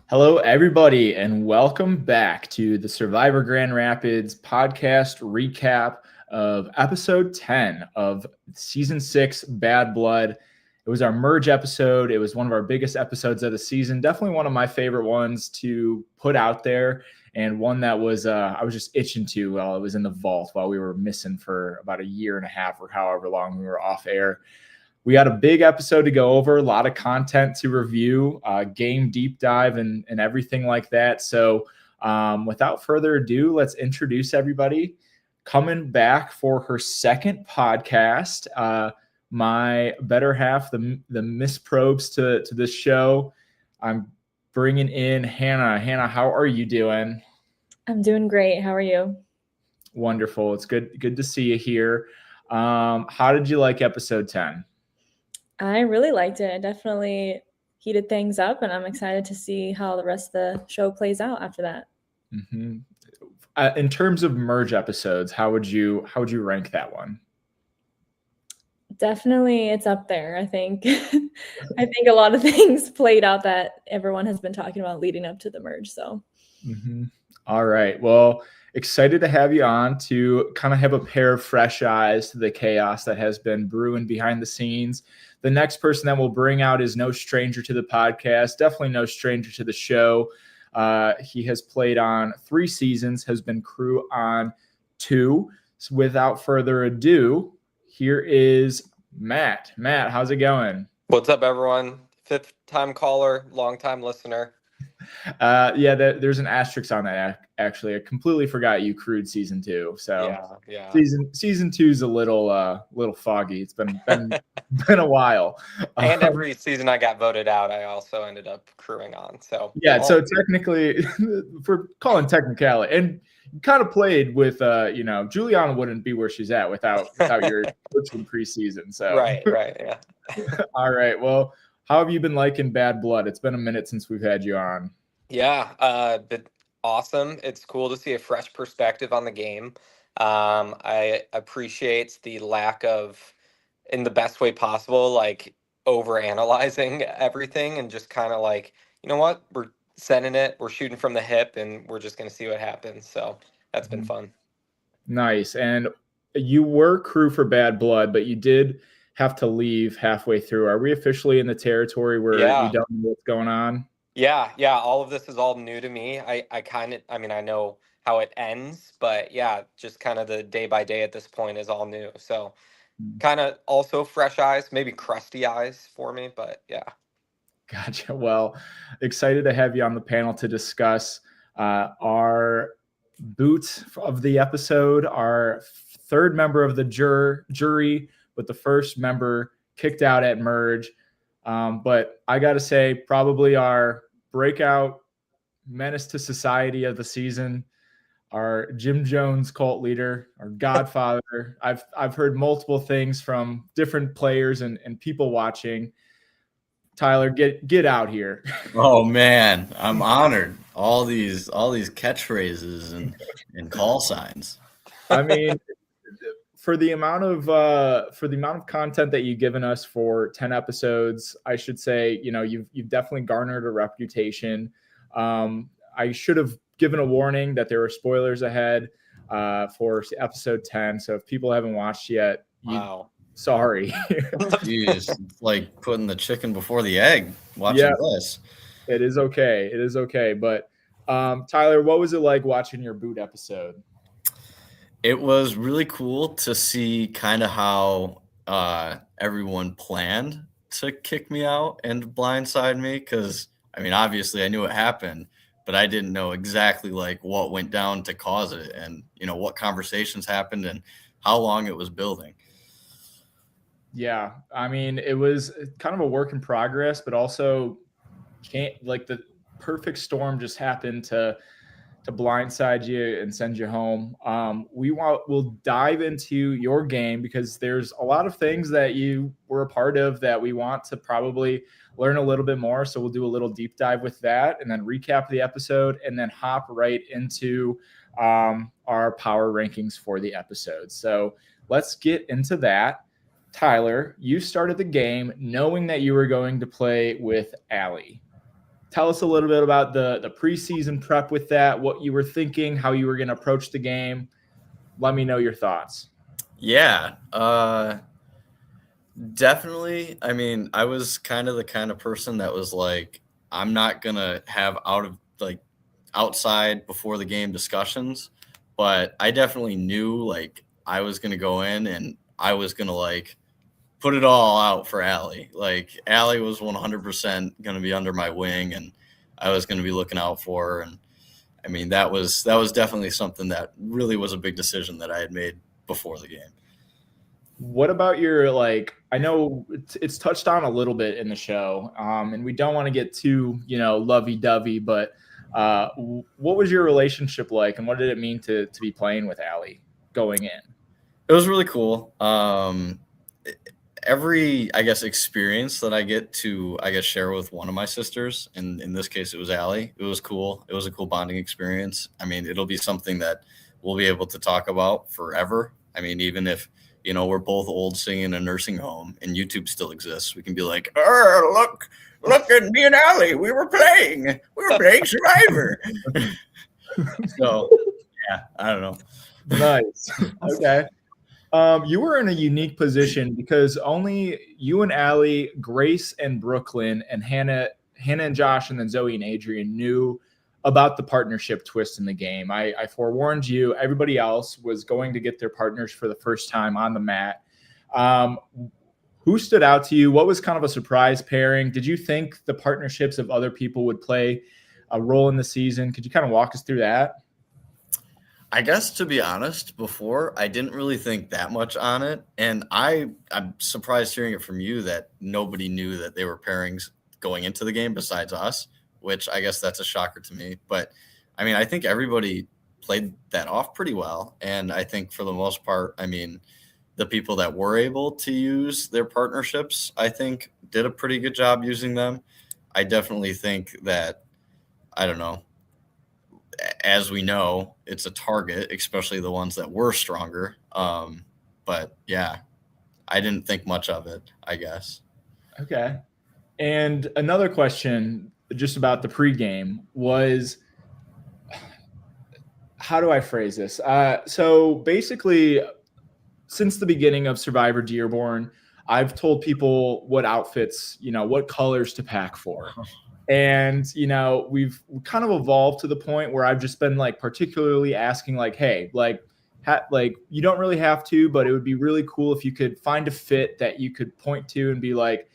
Hello, everybody, and welcome back to the Survivor Grand Rapids podcast recap of episode 10 of season 6, Bad Blood. It was our merge episode. It was one of our biggest episodes of the season. Definitely one of my favorite ones to put out there, and one that was I was just itching to while it was in the vault while we were missing for about a year and a half or however long we were off air. We got a big episode to go over, a lot of content to review, game deep dive, and everything like that. So without further ado, let's introduce everybody. Coming back for her second podcast, my better half, the Miss Probes to this show. I'm bringing in Hannah. Hannah, how are you doing? I'm doing great. How are you? Wonderful. It's good to see you here. How did you like episode 10? I really liked it. It definitely heated things up, and I'm excited to see how the rest of the show plays out after that. Mm-hmm. In terms of merge episodes, how would you rank that one? Definitely, it's up there. I think I think a lot of things played out that everyone has been talking about leading up to the merge. So, All right. Well, excited to have you on to kind of have a pair of fresh eyes to the chaos that has been brewing behind the scenes. The next person that we'll bring out is no stranger to the podcast, definitely no stranger to the show. He has played on 3 seasons, has been crew on 2. So without further ado, here is Matt. Matt, how's it going? What's up, everyone? 5th-time caller, long-time listener. There's an asterisk on that. Actually, I completely forgot you crewed season 2. So yeah. Season 2 is a little foggy. It's been a while. And every season I got voted out, I also ended up crewing on. So yeah. So technically, for calling technicality, and kind of played with Juliana wouldn't be where she's at without your coaching preseason. So right, yeah. All right. Well, how have you been liking Bad Blood? It's been a minute since we've had you on. Yeah, been awesome. It's cool to see a fresh perspective on the game. I appreciate the lack of, in the best way possible, like over analyzing everything and just kind of like, you know what, we're sending it, we're shooting from the hip, and we're just going to see what happens. So that's been fun. Nice. And you were crew for Bad Blood, but you did have to leave halfway through. Are we officially in the territory where you don't know what's going on? Yeah. All of this is all new to me. I know how it ends, but yeah, just kind of the day by day at this point is all new. So kind of also fresh eyes, maybe crusty eyes for me, but yeah. Gotcha. Well, excited to have you on the panel to discuss our boot of the episode, our 3rd member of the jury, with the 1st member kicked out at merge. But I got to say, probably our breakout menace to society of the season, our Jim Jones cult leader, our godfather. I've heard multiple things from different players and people watching. Tyler, get out here. Oh man, I'm honored. All these catchphrases and call signs. I mean, for the amount of content that you've given us for 10 episodes, I should say, you've definitely garnered a reputation. I should have given a warning that there were spoilers ahead for episode 10. So if people haven't watched yet, wow. Sorry. Jeez, it's like putting the chicken before the egg. Watching this. It is okay. But Tyler, what was it like watching your boot episode? It was really cool to see kind of how everyone planned to kick me out and blindside me, because obviously I knew it happened, but I didn't know exactly like what went down to cause it, and what conversations happened and how long it was building. Yeah, it was kind of a work in progress, but also the perfect storm just happened to blindside you and send you home. We'll dive into your game because there's a lot of things that you were a part of that we want to probably learn a little bit more. So we'll do a little deep dive with that and then recap the episode and then hop right into our power rankings for the episode. So let's get into that. Tyler, you started the game knowing that you were going to play with Allie. tell us a little bit about the preseason prep with that, what you were thinking, how you were going to approach the game. Let me know your thoughts. Yeah, definitely. I mean, I was kind of the kind of person that was like, I'm not going to have outside before the game discussions, but I definitely knew like I was going to go in and I was going to like put it all out for Allie. Like Allie was 100% going to be under my wing and I was going to be looking out for her. And I mean, that was definitely something that really was a big decision that I had made before the game. What about your, like, I know it's touched on a little bit in the show, and we don't want to get too, lovey-dovey, but what was your relationship like, and what did it mean to be playing with Allie going in? It was really cool. Every, I guess, experience that I get to, share with one of my sisters, and in this case, it was Allie. It was cool. It was a cool bonding experience. I mean, it'll be something that we'll be able to talk about forever. I mean, even if, we're both old singing in a nursing home and YouTube still exists, we can be like, oh, look at me and Allie. We were playing Survivor. So, yeah, I don't know. Nice. Okay. You were in a unique position because only you and Allie, Grace and Brooklyn, and Hannah and Josh, and then Zoe and Adrian knew about the partnership twist in the game. I forewarned you. Everybody else was going to get their partners for the first time on the mat. Who stood out to you? What was kind of a surprise pairing? Did you think the partnerships of other people would play a role in the season? Could you kind of walk us through that? I guess, to be honest, before I didn't really think that much on it. And I'm surprised hearing it from you that nobody knew that they were pairings going into the game besides us, which I guess that's a shocker to me. But I mean, I think everybody played that off pretty well. And I think for the most part, I mean, the people that were able to use their partnerships, I think did a pretty good job using them. I definitely think that, I don't know, as we know, it's a target, especially the ones that were stronger. But yeah, I didn't think much of it, I guess. Okay. And another question just about the pregame was, how do I phrase this? So basically, since the beginning of Survivor Dearborn, I've told people what outfits, what colors to pack for. And, we've kind of evolved to the point where I've just been like particularly asking like, hey, you don't really have to, but it would be really cool if you could find a fit that you could point to and be like,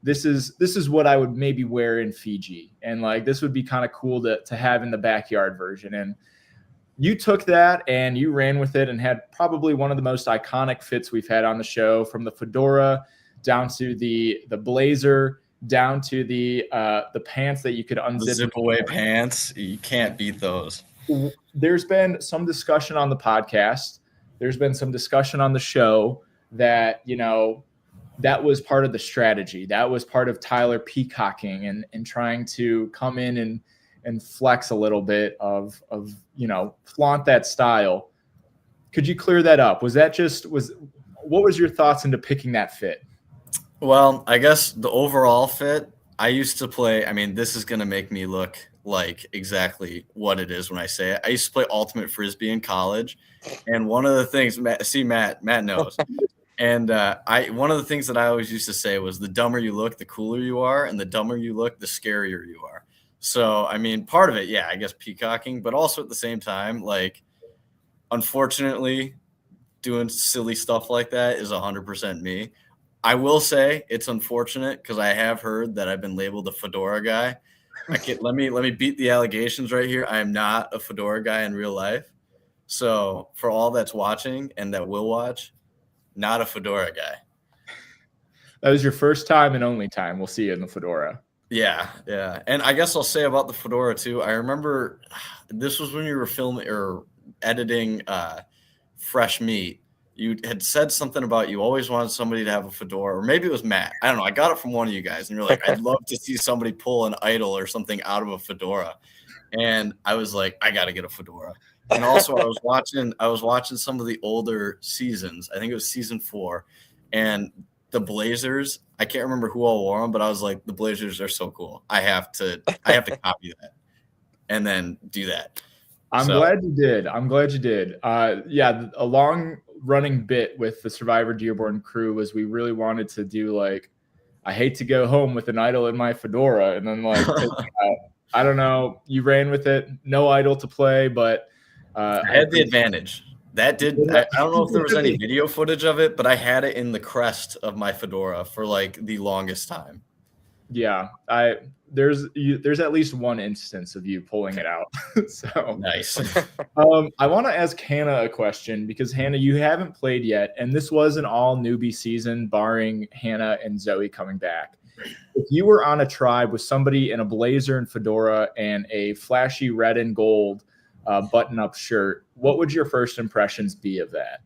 this is what I would maybe wear in Fiji. And like, this would be kind of cool to have in the backyard version. And you took that and you ran with it and had probably one of the most iconic fits we've had on the show, from the fedora down to the blazer, down to the pants that you could unzip. The zip away pants. You can't beat those. There's been some discussion on the podcast. There's been some discussion on the show that, that was part of the strategy. That was part of Tyler peacocking and trying to come in and flex a little bit of flaunt that style. Could you clear that up? What was your thoughts into picking that fit? Well, I guess the overall fit, I used to play, I mean, this is going to make me look like exactly what it is when I say it. I used to play Ultimate Frisbee in college. And one of the things, Matt knows. And one of the things that I always used to say was, the dumber you look, the cooler you are. And the dumber you look, the scarier you are. So, I mean, part of it, yeah, I guess peacocking, but also at the same time, like, unfortunately, doing silly stuff like that is 100% me. I will say it's unfortunate because I have heard that I've been labeled a fedora guy. Let me beat the allegations right here. I am not a fedora guy in real life. So for all that's watching and that will watch, not a fedora guy. That was your first time and only time we'll see you in the fedora. Yeah. And I guess I'll say about the fedora too. I remember this was when you were filming or editing Fresh Meat. You had said something about you always wanted somebody to have a fedora, or maybe it was Matt. I don't know. I got it from one of you guys, and you're like, I'd love to see somebody pull an idol or something out of a fedora. And I was like, I got to get a fedora. And also I was watching some of the older seasons. I think it was season 4. And the Blazers. I can't remember who all wore them, but I was like, the Blazers are so cool. I have to copy that and then do that. I'm glad you did. Yeah, a long running bit with the Survivor Dearborn crew was we really wanted to do like, I hate to go home with an idol in my fedora, and then like, I don't know, you ran with it. No idol to play, but I had the advantage. That did. I don't know if there was any video footage of it, but I had it in the crest of my fedora for like the longest time. Yeah, there's at least one instance of you pulling it out. So nice. I want to ask Hannah a question because Hannah, you haven't played yet, and this was an all newbie season, barring Hannah and Zoe coming back. If you were on a tribe with somebody in a blazer and fedora and a flashy red and gold button-up shirt, what would your first impressions be of that?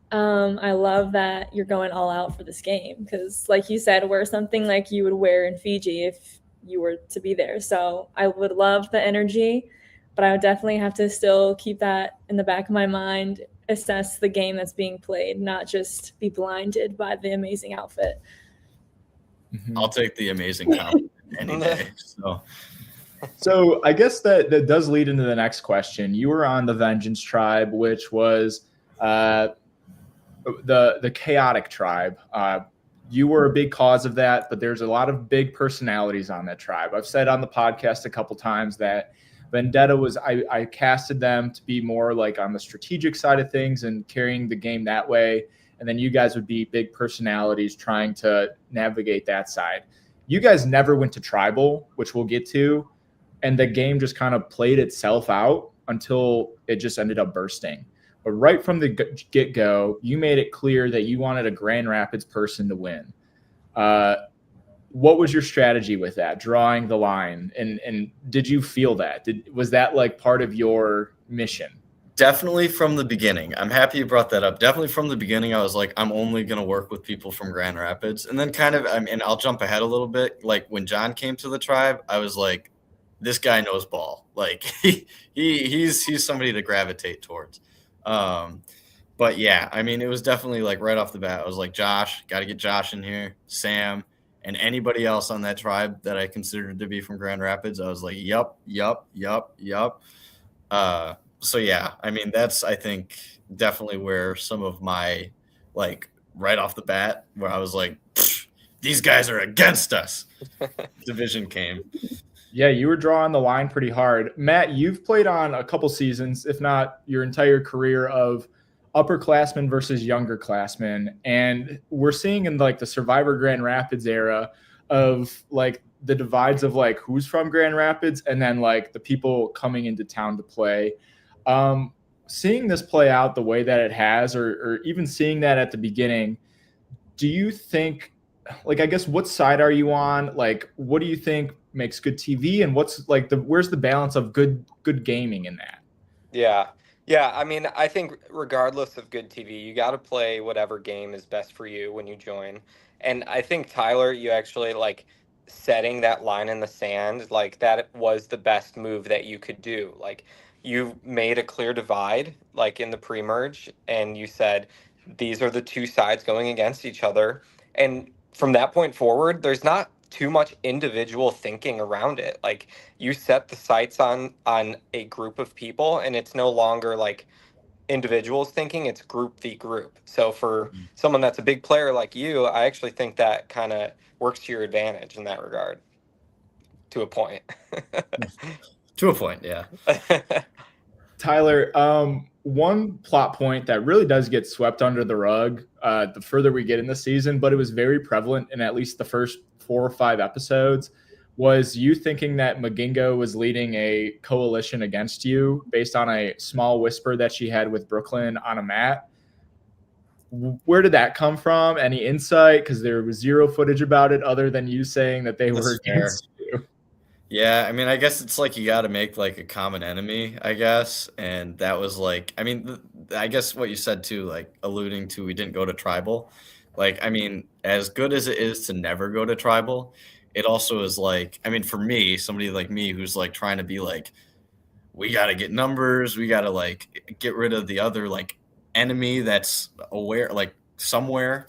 I love that you're going all out for this game because, like you said, wear something like you would wear in Fiji if you were to be there. So I would love the energy, but I would definitely have to still keep that in the back of my mind, assess the game that's being played, not just be blinded by the amazing outfit. I'll take the amazing compliment any day. So I guess that does lead into the next question. You were on the Vengeance tribe, which was the chaotic tribe. You were a big cause of that, but there's a lot of big personalities on that tribe. I've said on the podcast a couple times that Vendetta was, I casted them to be more like on the strategic side of things and carrying the game that way. And then you guys would be big personalities trying to navigate that side. You guys never went to tribal, which we'll get to. And the game just kind of played itself out until it just ended up bursting. But right from the get-go, you made it clear that you wanted a Grand Rapids person to win. What was your strategy with that, drawing the line? And did you feel that? Was that like part of your mission? Definitely from the beginning. I'm happy you brought that up. Definitely from the beginning, I was like, I'm only going to work with people from Grand Rapids. And then I'll jump ahead a little bit. Like when John came to the tribe, I was like, this guy knows ball. Like he's somebody to gravitate towards. But yeah, I mean, it was definitely like right off the bat, I was like, Josh, got to get Josh in here, Sam, and anybody else on that tribe that I considered to be from Grand Rapids. I was like, yup. So yeah, I mean, that's, I think, definitely where some of my, like, right off the bat, where I was like, these guys are against us, division came. Yeah, you were drawing the line pretty hard. Matt, you've played on a couple seasons, if not your entire career, of upperclassmen versus younger classmen. And we're seeing in like the Survivor Grand Rapids era of like the divides of like who's from Grand Rapids and then like the people coming into town to play. Seeing this play out the way that it has, or even seeing that at the beginning, do you think, like, I guess, what side are you on? Like, what do you think makes good TV, and what's like where's the balance of good gaming in that? Yeah. I mean, I think regardless of good TV, you got to play whatever game is best for you when you join. And I think, Tyler, you actually like setting that line in the sand, like that was the best move that you could do. Like, you made a clear divide, like in the pre-merge, and you said, these are the two sides going against each other. And from that point forward, there's not too much individual thinking around it. Like, you set the sights on a group of people, and it's no longer like individuals thinking, it's group v group. So for someone that's a big player like you, I actually think that kind of works to your advantage in that regard, to a point. To a point, yeah. Tyler, one plot point that really does get swept under the rug the further we get in the season, but it was very prevalent in at least the first 4 or 5 episodes, was you thinking that Magingo was leading a coalition against you based on a small whisper that she had with Brooklyn on a mat. Where did that come from? Any insight? Because there was zero footage about it other than you saying that they were against you. Yeah, I mean, I guess it's like you got to make like a common enemy, I guess. And that was like, I mean, I guess what you said too, like alluding to we didn't go to tribal. Like, I mean, as good as it is to never go to tribal, it also is like, I mean, for me, somebody like me who's like trying to be like, we got to get numbers, we got to like get rid of the other like enemy that's aware, like somewhere.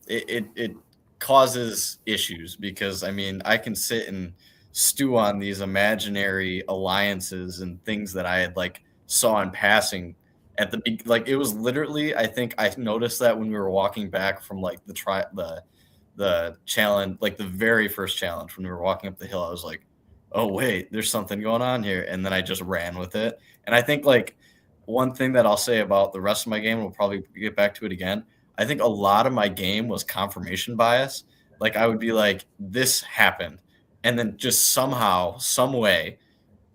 it causes issues because I mean I can sit and stew on these imaginary alliances and things that I had like saw in passing at like it was literally I think I noticed that when we were walking back from like the challenge, like the very first challenge when we were walking up the hill, I was like, oh wait, there's something going on here, and then I just ran with it. And I think like one thing that I'll say about the rest of my game, we'll probably get back to it again. I think a lot of my game was confirmation bias. Like I would be like, this happened, and then just somehow, some way,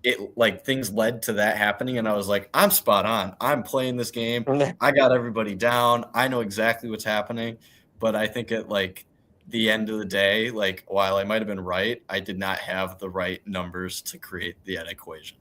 it like things led to that happening, and I was like, I'm spot on. I'm playing this game. I got everybody down. I know exactly what's happening. But I think at like the end of the day, like while I might have been right, I did not have the right numbers to create that equation.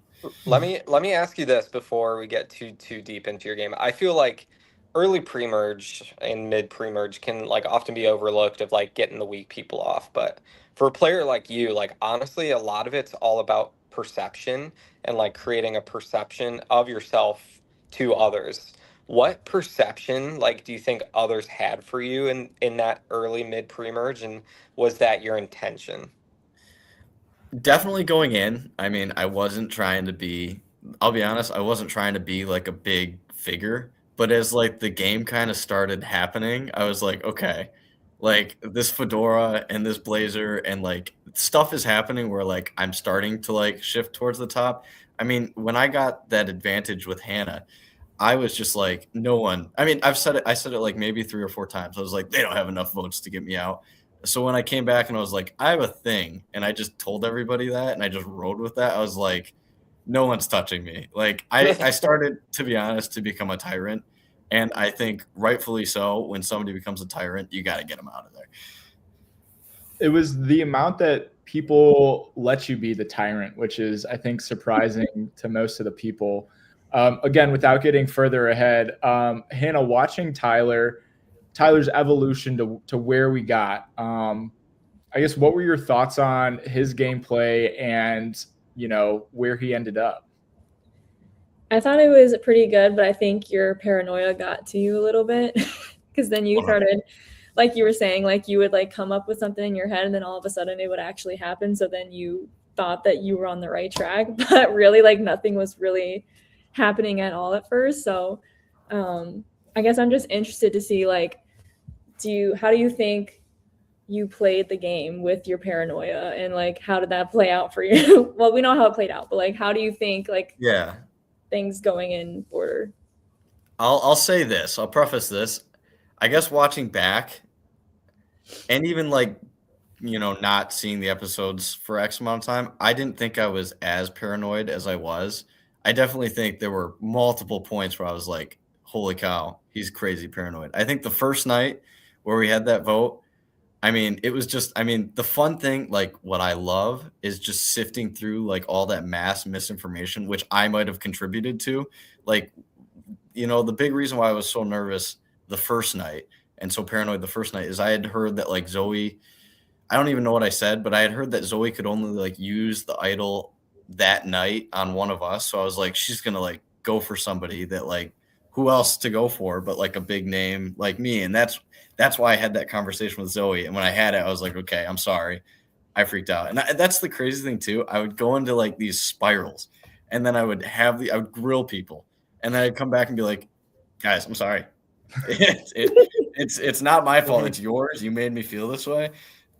Let me ask you this before we get too deep into your game. I feel like early pre-merge and mid pre-merge can like often be overlooked of like getting the weak people off. But for a player like you, like honestly, a lot of it's all about perception and like creating a perception of yourself to others. What perception like do you think others had for you in that early mid pre-merge, and was that your intention? Definitely going in. I mean, I wasn't trying to be, I'll be honest, I wasn't trying to be like a big figure. But as like the game kind of started happening, I was like, okay, like this fedora and this blazer and like stuff is happening where like I'm starting to like shift towards the top. I mean, when I got that advantage with Hannah, I was just like, no one. I mean, I said it like maybe 3 or 4 times. I was like, they don't have enough votes to get me out. So when I came back and I was like, I have a thing, and I just told everybody that, and I just rode with that. I was like, no one's touching me. Like I started, to be honest, to become a tyrant, and I think rightfully so. When somebody becomes a tyrant, you got to get them out of there. It was the amount that people let you be the tyrant, which is, I think, surprising to most of the people. Again, without getting further ahead, Hannah, watching Tyler's evolution to where we got. I guess what were your thoughts on his gameplay and where he ended up? I thought it was pretty good, but I think your paranoia got to you a little bit because then you started, like you were saying, like you would like come up with something in your head and then all of a sudden it would actually happen. So then you thought that you were on the right track, but really like nothing was really happening at all at first. So I guess I'm just interested to see like, how do you think you played the game with your paranoia, and like how did that play out for you? Well, we know how it played out, but like how do you think like things going in order? I'll say this. I'll preface this. I guess watching back and even like not seeing the episodes for X amount of time, I didn't think I was as paranoid as I was. I definitely think there were multiple points where I was like, holy cow, he's crazy paranoid. I think the first night where we had that vote, I mean, it was just, I mean, the fun thing, like what I love is just sifting through like all that mass misinformation, which I might have contributed to. Like, the big reason why I was so nervous the first night and so paranoid the first night is I had heard that like Zoe, I don't even know what I said, but I had heard that Zoe could only like use the idol that night on one of us. So I was like, she's going to like go for somebody that like, who else to go for, but like a big name like me. And that's why I had that conversation with Zoe. And when I had it, I was like, okay, I'm sorry. I freaked out. And that's the crazy thing too. I would go into like these spirals and then I would grill people. And then I'd come back and be like, guys, I'm sorry. It's not my fault. It's yours. You made me feel this way.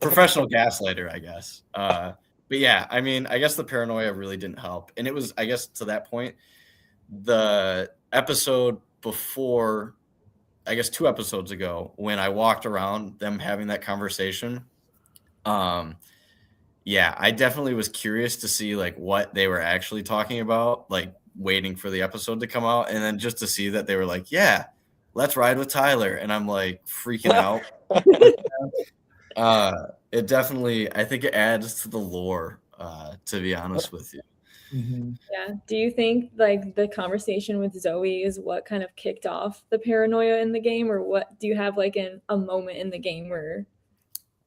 Professional gaslighter, I guess. But yeah, I mean, I guess the paranoia really didn't help. And it was, I guess to that point, the episode before, I guess 2 episodes ago, when I walked around them having that conversation, yeah, I definitely was curious to see like what they were actually talking about, like waiting for the episode to come out, and then just to see that they were like, yeah, let's ride with Tyler, and I'm like freaking out. It definitely, I think it adds to the lore, to be honest with you. Mm-hmm. Yeah. Do you think like the conversation with Zoe is what kind of kicked off the paranoia in the game, or what do you have like a moment in the game where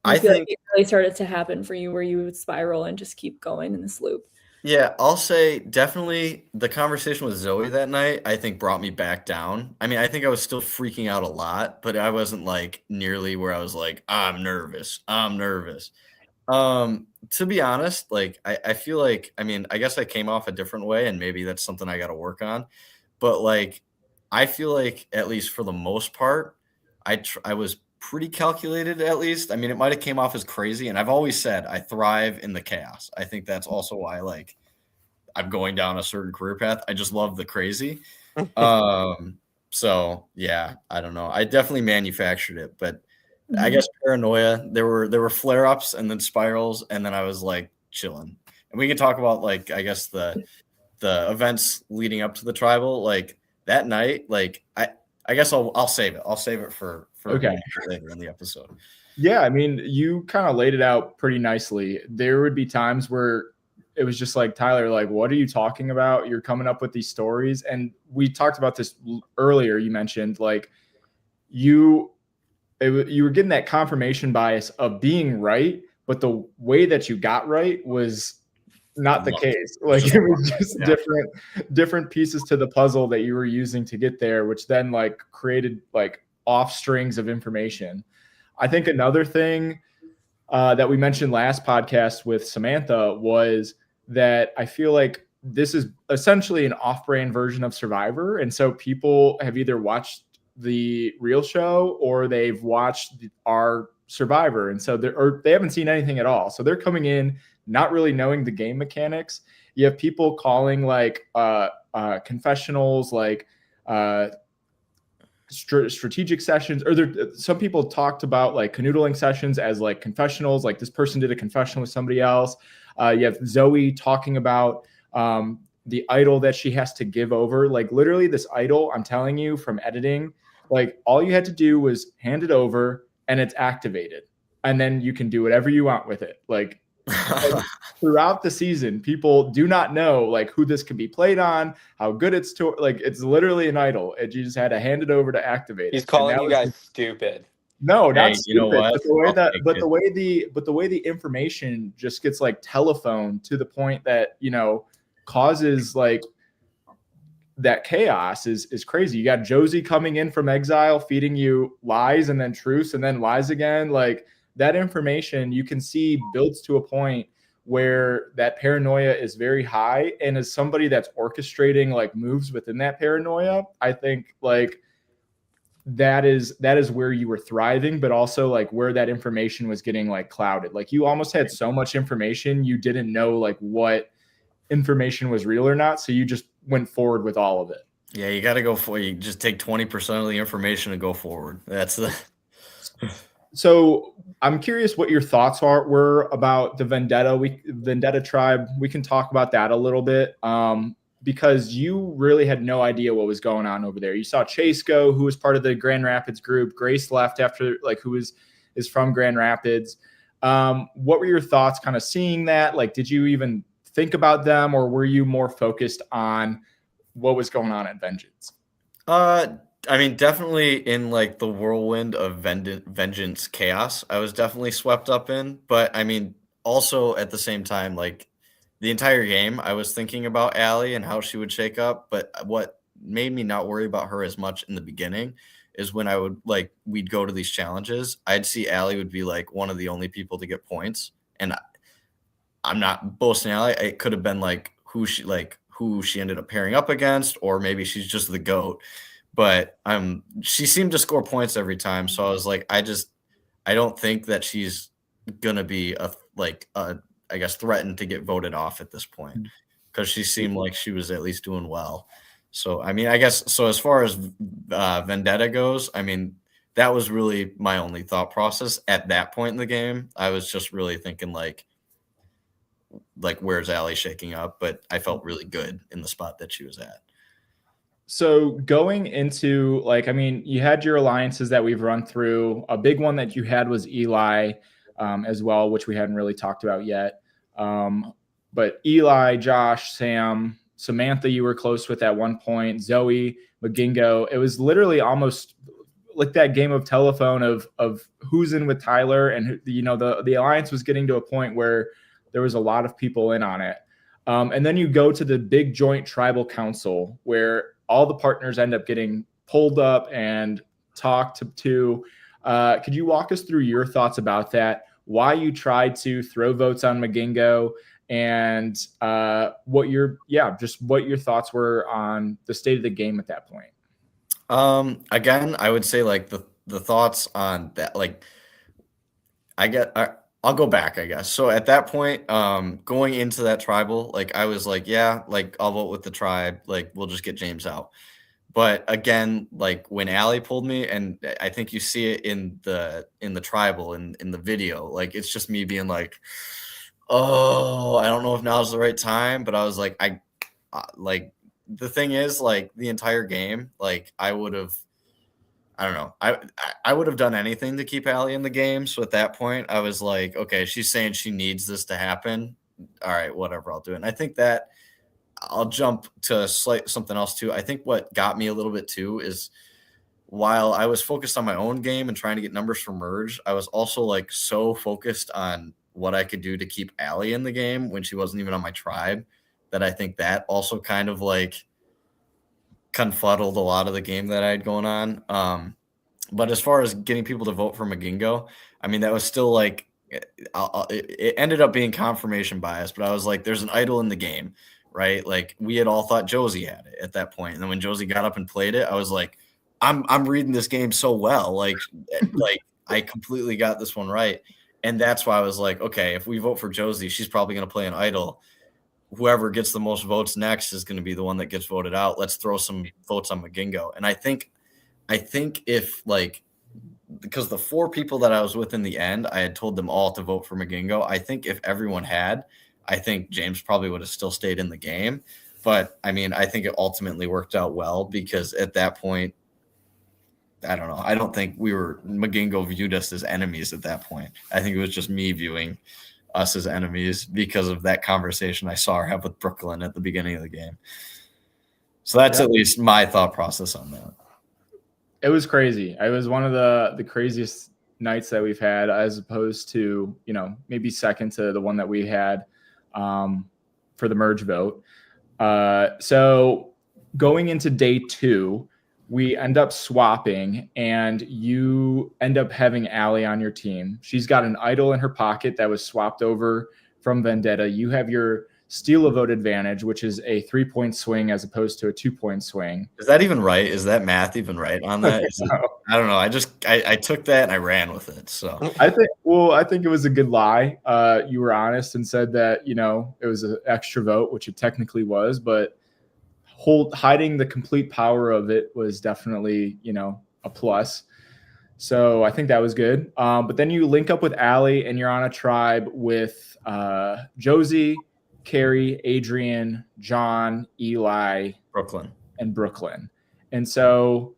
I feel like it really started to happen for you where you would spiral and just keep going in this loop? Yeah, I'll say definitely the conversation with Zoe that night, I think brought me back down. I mean, I think I was still freaking out a lot, but I wasn't like nearly where I was like, I'm nervous. I'm nervous. To be honest, like I feel like, I mean, I guess I came off a different way and maybe that's something I got to work on. But like, I feel like at least for the most part, I was pretty calculated at least. I mean, it might have came off as crazy, and I've always said I thrive in the chaos. I think that's also why like I'm going down a certain career path. I just love the crazy. So yeah, I don't know. I definitely manufactured it, but I guess paranoia. There were flare ups and then spirals, and then I was like chilling. And we can talk about like I guess the events leading up to the tribal. Like that night, like I guess I'll save it. I'll save it for Okay. later in the episode. Yeah, I mean, you kind of laid it out pretty nicely. There would be times where it was just like, Tyler, like, what are you talking about? You're coming up with these stories. And we talked about this earlier. You mentioned like you were getting that confirmation bias of being right, but the way that you got right was not the case. Like it was just different pieces to the puzzle that you were using to get there, which then like created like off strings of information. I think another thing that we mentioned last podcast with Samantha was that I feel like this is essentially an off-brand version of Survivor. And so people have either watched the real show or they've watched our Survivor. And so they haven't seen anything at all. So they're coming in not really knowing the game mechanics. You have people calling like confessionals, like strategic sessions, or some people talked about like canoodling sessions as like confessionals, like this person did a confession with somebody else. You have Zoe talking about the idol that she has to give over. Like literally this idol, I'm telling you from editing, like all you had to do was hand it over and it's activated. And then you can do whatever you want with it. Like throughout the season, people do not know like who this can be played on, how good it's to like it's literally an idol. You just had to hand it over to activate it. He's calling you guys stupid. No, not Hey, stupid. you know what? But the way the information just gets like telephoned to the point that causes like that chaos is crazy. You got Josie coming in from exile, feeding you lies and then truths and then lies again. Like that information you can see builds to a point where that paranoia is very high. And as somebody that's orchestrating like moves within that paranoia, I think like that is where you were thriving, but also like where that information was getting like clouded. Like you almost had so much information, you didn't know like what information was real or not. So you just went forward with all of it. Yeah, you got to go for you. Just take 20% of the information and go forward. That's the. So I'm curious what your thoughts were about the Vendetta tribe. We can talk about that a little bit because you really had no idea what was going on over there. You saw Chase go, who was part of the Grand Rapids group. Grace left after, like, who is from Grand Rapids. What were your thoughts kind of seeing that? Like, did you even think about them, or were you more focused on what was going on at Vengeance? I mean, definitely in like the whirlwind of vengeance chaos, I was definitely swept up in. But I mean, also at the same time, like the entire game, I was thinking about Allie and how she would shake up. But what made me not worry about her as much in the beginning is when we'd go to these challenges, I'd see Allie would be like one of the only people to get points. And I'm not boasting Allie. It could have been like who she ended up pairing up against, or maybe she's just the GOAT. But she seemed to score points every time. So I was like, I don't think that she's gonna be I guess threatened to get voted off at this point, because she seemed like she was at least doing well. So I mean, I guess so as far as Vendetta goes, I mean, that was really my only thought process at that point in the game. I was just really thinking like where's Allie shaking up? But I felt really good in the spot that she was at. So going into you had your alliances that we've run through. A big one that you had was Eli as well, which we hadn't really talked about yet. But Eli, Josh, Sam, Samantha, you were close with at one point. Zoe, Magingo. It was literally almost like that game of telephone of who's in with Tyler, and the alliance was getting to a point where there was a lot of people in on it. And then you go to the big joint tribal council where all the partners end up getting pulled up and talked to. Could you walk us through your thoughts about that? Why you tried to throw votes on Magingo, and what your thoughts were on the state of the game at that point? Again, I would say like the thoughts on that, like I'll go back, I guess. So at that point, going into that tribal, like I was like, yeah, like I'll vote with the tribe, like we'll just get James out. But again, like when Allie pulled me, and I think you see it in the tribal in the video, like it's just me being like, oh, I don't know if now's the right time. But I was like, like the thing is, like the entire game, like I don't know, I would have done anything to keep Allie in the game. So at that point, I was like, okay, she's saying she needs this to happen. All right, whatever, I'll do it. And I think that I'll jump to something else too. I think what got me a little bit too is while I was focused on my own game and trying to get numbers for merge, I was also like so focused on what I could do to keep Allie in the game when she wasn't even on my tribe, that I think that also kind of like confuddled a lot of the game that I had going on. But as far as getting people to vote for Magingo, I mean, that was still like, it ended up being confirmation bias, but I was like, there's an idol in the game, right? Like we had all thought Josie had it at that point. And then when Josie got up and played it, I was like, I'm reading this game so well. Like I completely got this one right. And that's why I was like, okay, if we vote for Josie, she's probably going to play an idol. Whoever gets the most votes next is going to be the one that gets voted out. Let's throw some votes on Magingo. And I think if like, because the 4 people that I was with in the end, I had told them all to vote for Magingo. I think if everyone had, I think James probably would have still stayed in the game. But I mean, I think it ultimately worked out well, because at that point, I don't know, I don't think Magingo viewed us as enemies at that point. I think it was just me viewing us as enemies because of that conversation I saw her have with Brooklyn at the beginning of the game. So that's at least my thought process on that. It was crazy. It was one of the craziest nights that we've had, as opposed to, maybe second to the one that we had for the merge vote. So going into day 2, we end up swapping, and you end up having Allie on your team. She's got an idol in her pocket that was swapped over from Vendetta. You have your steal a vote advantage, which is a 3-point swing as opposed to a 2-point swing. Is that even right? Is that math even right on that? I don't know. I took that and I ran with it. So I think it was a good lie. You were honest and said that, it was an extra vote, which it technically was, but hiding the complete power of it was definitely, a plus. So I think that was good. But then you link up with Allie, and you're on a tribe with Josie, Carrie, Adrian, John, Eli, Brooklyn. And so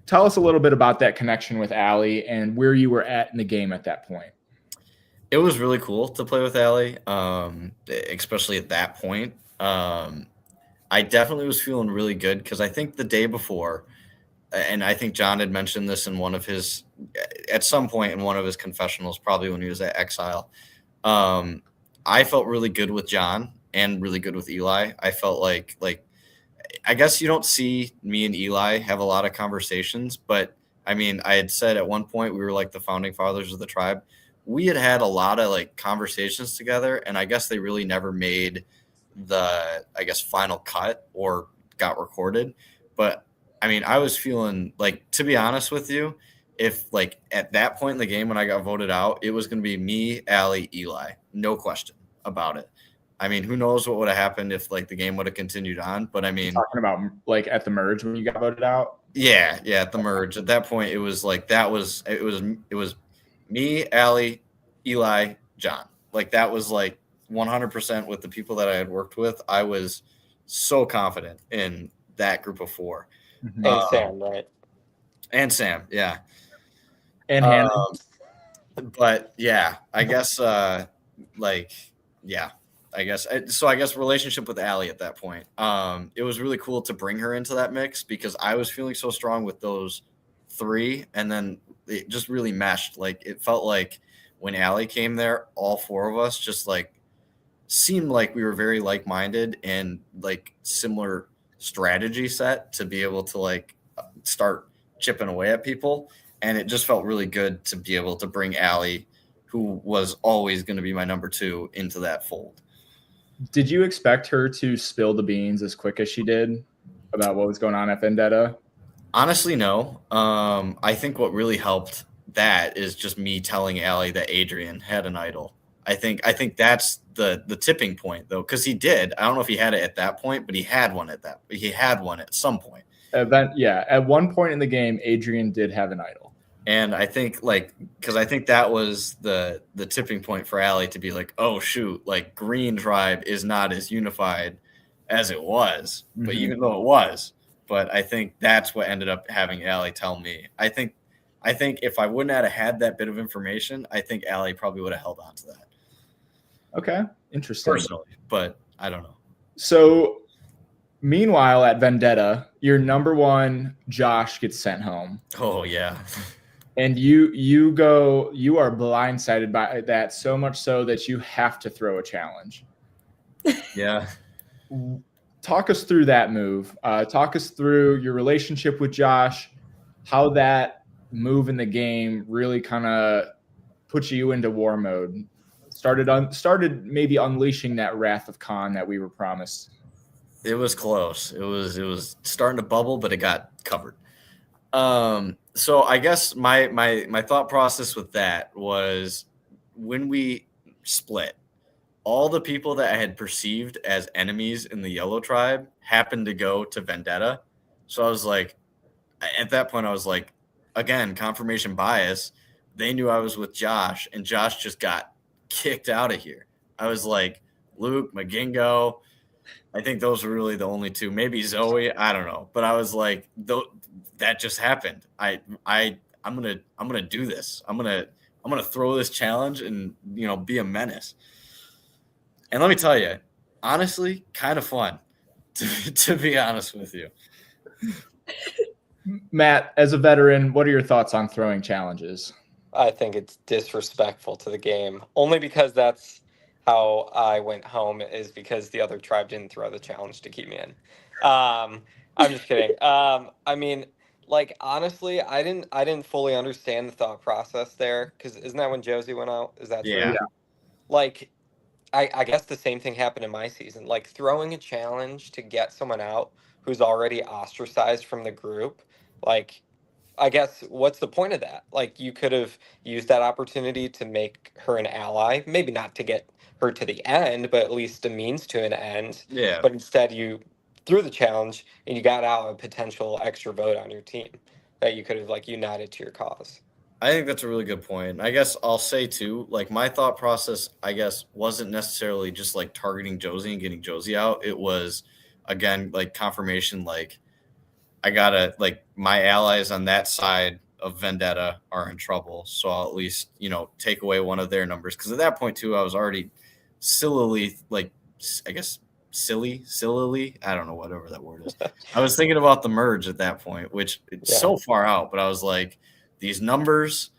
tell us a little bit about that connection with Allie and where you were at in the game at that point. It was really cool to play with Allie, especially at that point. I definitely was feeling really good, because I think the day before, and I think John had mentioned this in at some point in one of his confessionals, probably when he was at Exile. I felt really good with John and really good with Eli. I felt like I guess you don't see me and Eli have a lot of conversations, but I mean, I had said at one point we were like the founding fathers of the tribe. We had a lot of like conversations together, and I guess they really never made the final cut or got recorded. But I mean, I was feeling like, to be honest with you, if like at that point in the game when I got voted out, it was going to be me, Allie, Eli, no question about it. I mean, who knows what would have happened if like the game would have continued on. But I mean, talking about like at the merge when you got voted out. Yeah, at the merge. At that point, it was like it was me, Allie, Eli, John. Like that was like 100% with the people that I had worked with. I was so confident in that group of 4. And Sam, right? And Sam, yeah. And Hannah. But yeah, I guess I guess relationship with Allie at that point. It was really cool to bring her into that mix, because I was feeling so strong with those 3, and then it just really meshed. Like it felt like when Allie came there, all 4 of us just like seemed like we were very like-minded and like similar strategy set to be able to like start chipping away at people. And it just felt really good to be able to bring Allie, who was always going to be my number 2, into that fold. Did you expect her to spill the beans as quick as she did about what was going on at Vendetta? Honestly, no. I think what really helped that is just me telling Allie that Adrian had an idol. I think that's the tipping point, though, because he did. I don't know if he had it at that point, but he had one at some point. At one point in the game, Adrian did have an idol. And I think because I think that was the tipping point for Allie to be like, oh shoot, like Green Tribe is not as unified as it was, but even though it was, but I think that's what ended up having Allie tell me. I think if I wouldn't have had that bit of information, I think Allie probably would have held on to that. Okay, interesting. Personally, but I don't know. So meanwhile at Vendetta, your number 1 Josh gets sent home. Oh yeah. And you are blindsided by that, so much so that you have to throw a challenge. Yeah. Talk us through that move. Talk us through your relationship with Josh, how that move in the game really kind of put you into war mode. Started maybe unleashing that Wrath of Khan that we were promised. It was close. It was starting to bubble, but it got covered. So I guess my thought process with that was when we split, all the people that I had perceived as enemies in the Yellow Tribe happened to go to Vendetta. So I was like, at that point, I was like, again, confirmation bias. They knew I was with Josh, and Josh just got kicked out of here. I was like, Luke, McGingo, I think those were really the only 2. Maybe Zoe, I don't know. But I was like, that just happened. I'm gonna do this. I'm gonna throw this challenge and be a menace. And let me tell you, honestly, kind of fun, to be honest with you. Matt, as a veteran, what are your thoughts on throwing challenges? I think it's disrespectful to the game, only because that's how I went home, is because the other tribe didn't throw the challenge to keep me in. I'm just kidding. I mean, like, honestly, I didn't fully understand the thought process there, because isn't that when Josie went out? Is that true? Yeah. Like, I guess the same thing happened in my season. Like, throwing a challenge to get someone out who's already ostracized from the group, like, I guess what's the point of that? Like, you could have used that opportunity to make her an ally, maybe not to get her to the end, but at least a means to an end. Yeah. But instead you threw the challenge and you got out a potential extra vote on your team that you could have like united to your cause. I think that's a really good point. I guess I'll say too, like my thought process, I guess, wasn't necessarily just like targeting Josie and getting Josie out. It was, again, like confirmation, like I gotta, like my allies on that side of Vendetta are in trouble. So I'll at least, take away one of their numbers. Because at that point too, I was already sillily, like, I guess, sillily, I don't know, whatever that word is. I was thinking about the merge at that point, which it's so far out, but I was like, these numbers,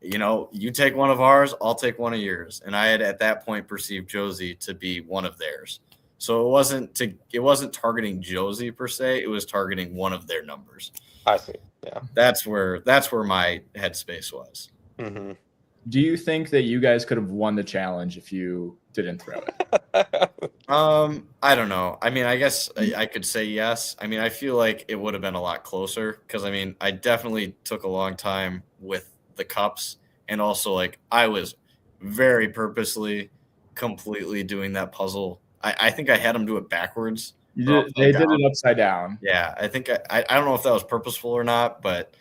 you take one of ours, I'll take one of yours. And I had at that point perceived Josie to be one of theirs. So it wasn't targeting Josie per se, it was targeting one of their numbers. I see. Yeah. That's where my headspace was. Mm-hmm. Do you think that you guys could have won the challenge if you didn't throw it? I don't know. I mean, I guess I could say yes. I mean, I feel like it would have been a lot closer because, I mean, I definitely took a long time with the cups. And also, like, I was very purposely completely doing that puzzle. I think I had them do it backwards. They did it upside down. Yeah, I think I don't know if that was purposeful or not, but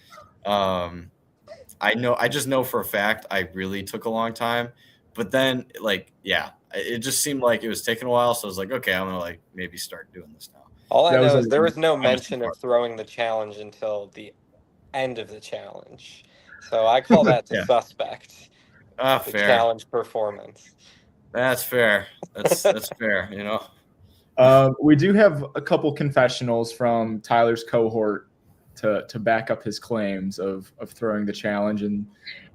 I just know for a fact I really took a long time. But then, like, yeah, it just seemed like it was taking a while. So I was like, okay, I'm gonna like maybe start doing this now. All I know is there was no mention of throwing the challenge until the end of the challenge. So I call that the suspect. The fair. Challenge performance. That's fair. That's fair, We do have a couple confessionals from Tyler's cohort to back up his claims of throwing the challenge. And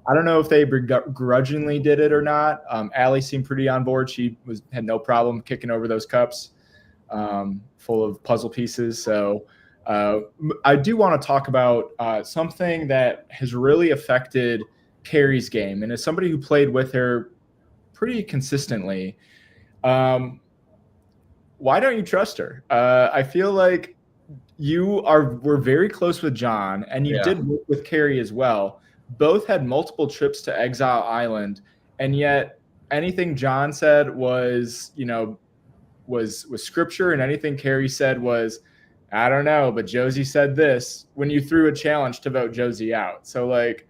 I don't know if they begrudgingly did it or not. Allie seemed pretty on board. She had no problem kicking over those cups full of puzzle pieces. So I do want to talk about something that has really affected Carrie's game. And as somebody who played with her pretty consistently, why don't you trust her? I feel like were very close with John, and you did work with Carrie as well. Both had multiple trips to Exile Island, and yet anything John said was, was scripture, and anything Carrie said was, I don't know, but Josie said this when you threw a challenge to vote Josie out. So like,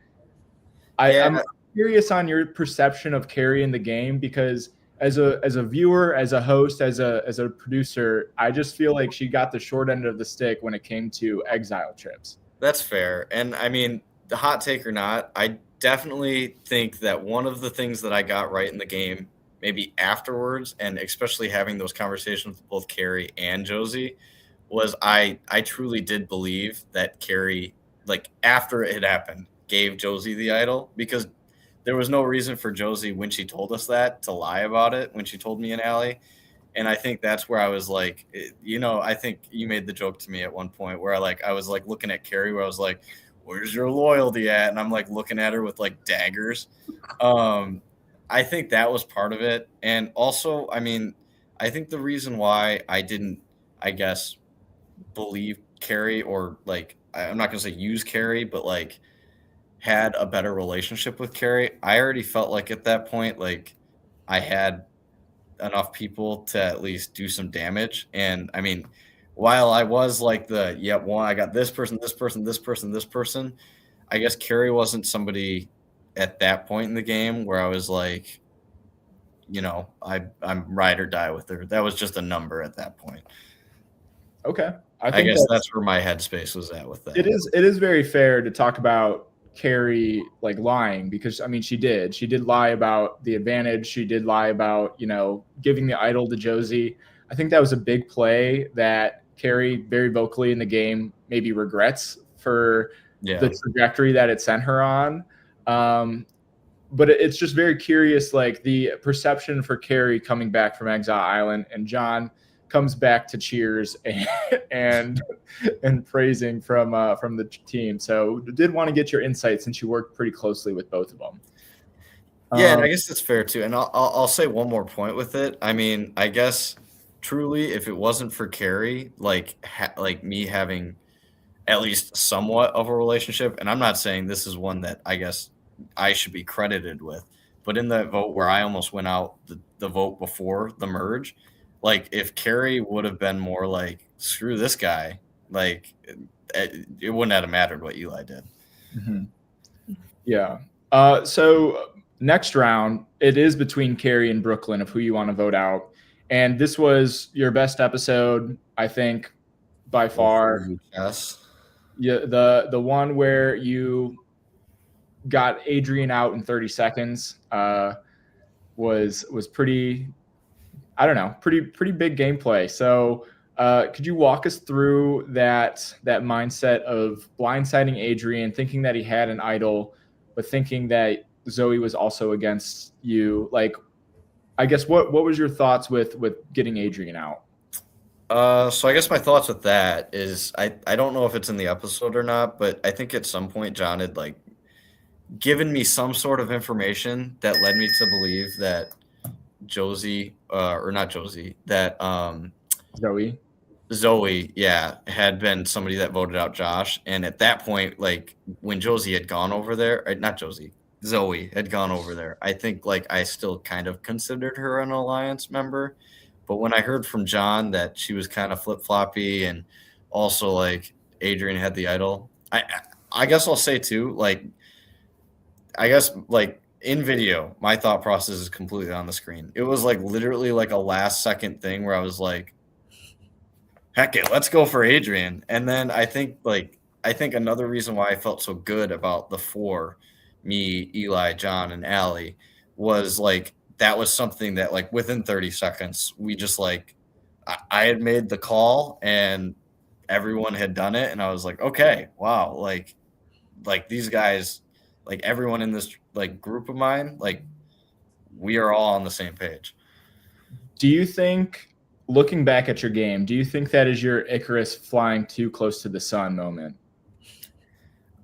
I'm curious on your perception of Carrie in the game, because as a viewer, as a host, as a producer, I just feel like she got the short end of the stick when it came to Exile trips. That's fair. And I mean, the hot take or not, I definitely think that one of the things that I got right in the game, maybe afterwards, and especially having those conversations with both Carrie and Josie, was I truly did believe that Carrie, like after it had happened, gave Josie the idol, because there was no reason for Josie, when she told us that, to lie about it when she told me and Allie. And I think that's where I was like, I think you made the joke to me at one point where I was like looking at Carrie, where I was like, where's your loyalty at? And I'm like looking at her with like daggers. I think that was part of it. And also, I mean, I think the reason why I didn't, I guess, believe Carrie, or like, I'm not going to say use Carrie, but like had a better relationship with Carrie, I already felt like at that point, like I had enough people to at least do some damage. And I mean, while I was like I got this person, this person, this person, this person, I guess Carrie wasn't somebody at that point in the game where I was like, I'm ride or die with her. That was just a number at that point. Okay. I guess that's where my headspace was at with that. It is very fair to talk about Carrie like lying, because I mean she did lie about the advantage. She did lie about giving the idol to Josie. I think that was a big play that Carrie very vocally in the game maybe regrets for the trajectory that it sent her on. But it's just very curious, like the perception for Carrie coming back from Exile Island, and John comes back to cheers and praising from the team. So did want to get your insight, since you worked pretty closely with both of them. Yeah, and I guess that's fair too. And I'll say one more point with it. I mean, I guess truly, if it wasn't for Carrie, like me having at least somewhat of a relationship, and I'm not saying this is one that I guess I should be credited with, but in that vote where I almost went out the vote before the merge, like if Carrie would have been more like, screw this guy, like it wouldn't have mattered what Eli did. Mm-hmm. Yeah. So next round, it is between Carrie and Brooklyn of who you want to vote out. And this was your best episode, I think, by far. Yes. Yeah. The one where you got Adrian out in 30 seconds was pretty, I don't know, pretty big gameplay. So could you walk us through that mindset of blindsiding Adrian, thinking that he had an idol, but thinking that Zoe was also against you? Like, I guess what was your thoughts with getting Adrian out? So I guess my thoughts with that is I don't know if it's in the episode or not, but I think at some point John had like given me some sort of information that led me to believe that Josie, or not Josie, that Zoe, yeah, had been somebody that voted out Josh. And at that point, like when Josie had gone over there, not Josie, Zoe had gone over there, I think like I still kind of considered her an alliance member. But when I heard from John that she was kind of flip-floppy, and also like Adrian had the idol, I guess I'll say too, like, I guess like in video, my thought process is completely on the screen. It was like literally like a last second thing where I was like, heck it, let's go for Adrian. And then I think another reason why I felt so good about the four, me, Eli, John, and Allie, was like that was something that like within 30 seconds, we just like I had made the call and everyone had done it. And I was like, okay, wow, like these guys, like everyone in this like group of mine, like we are all on the same page. Do you think, looking back at your game, do you think that is your Icarus flying too close to the sun moment?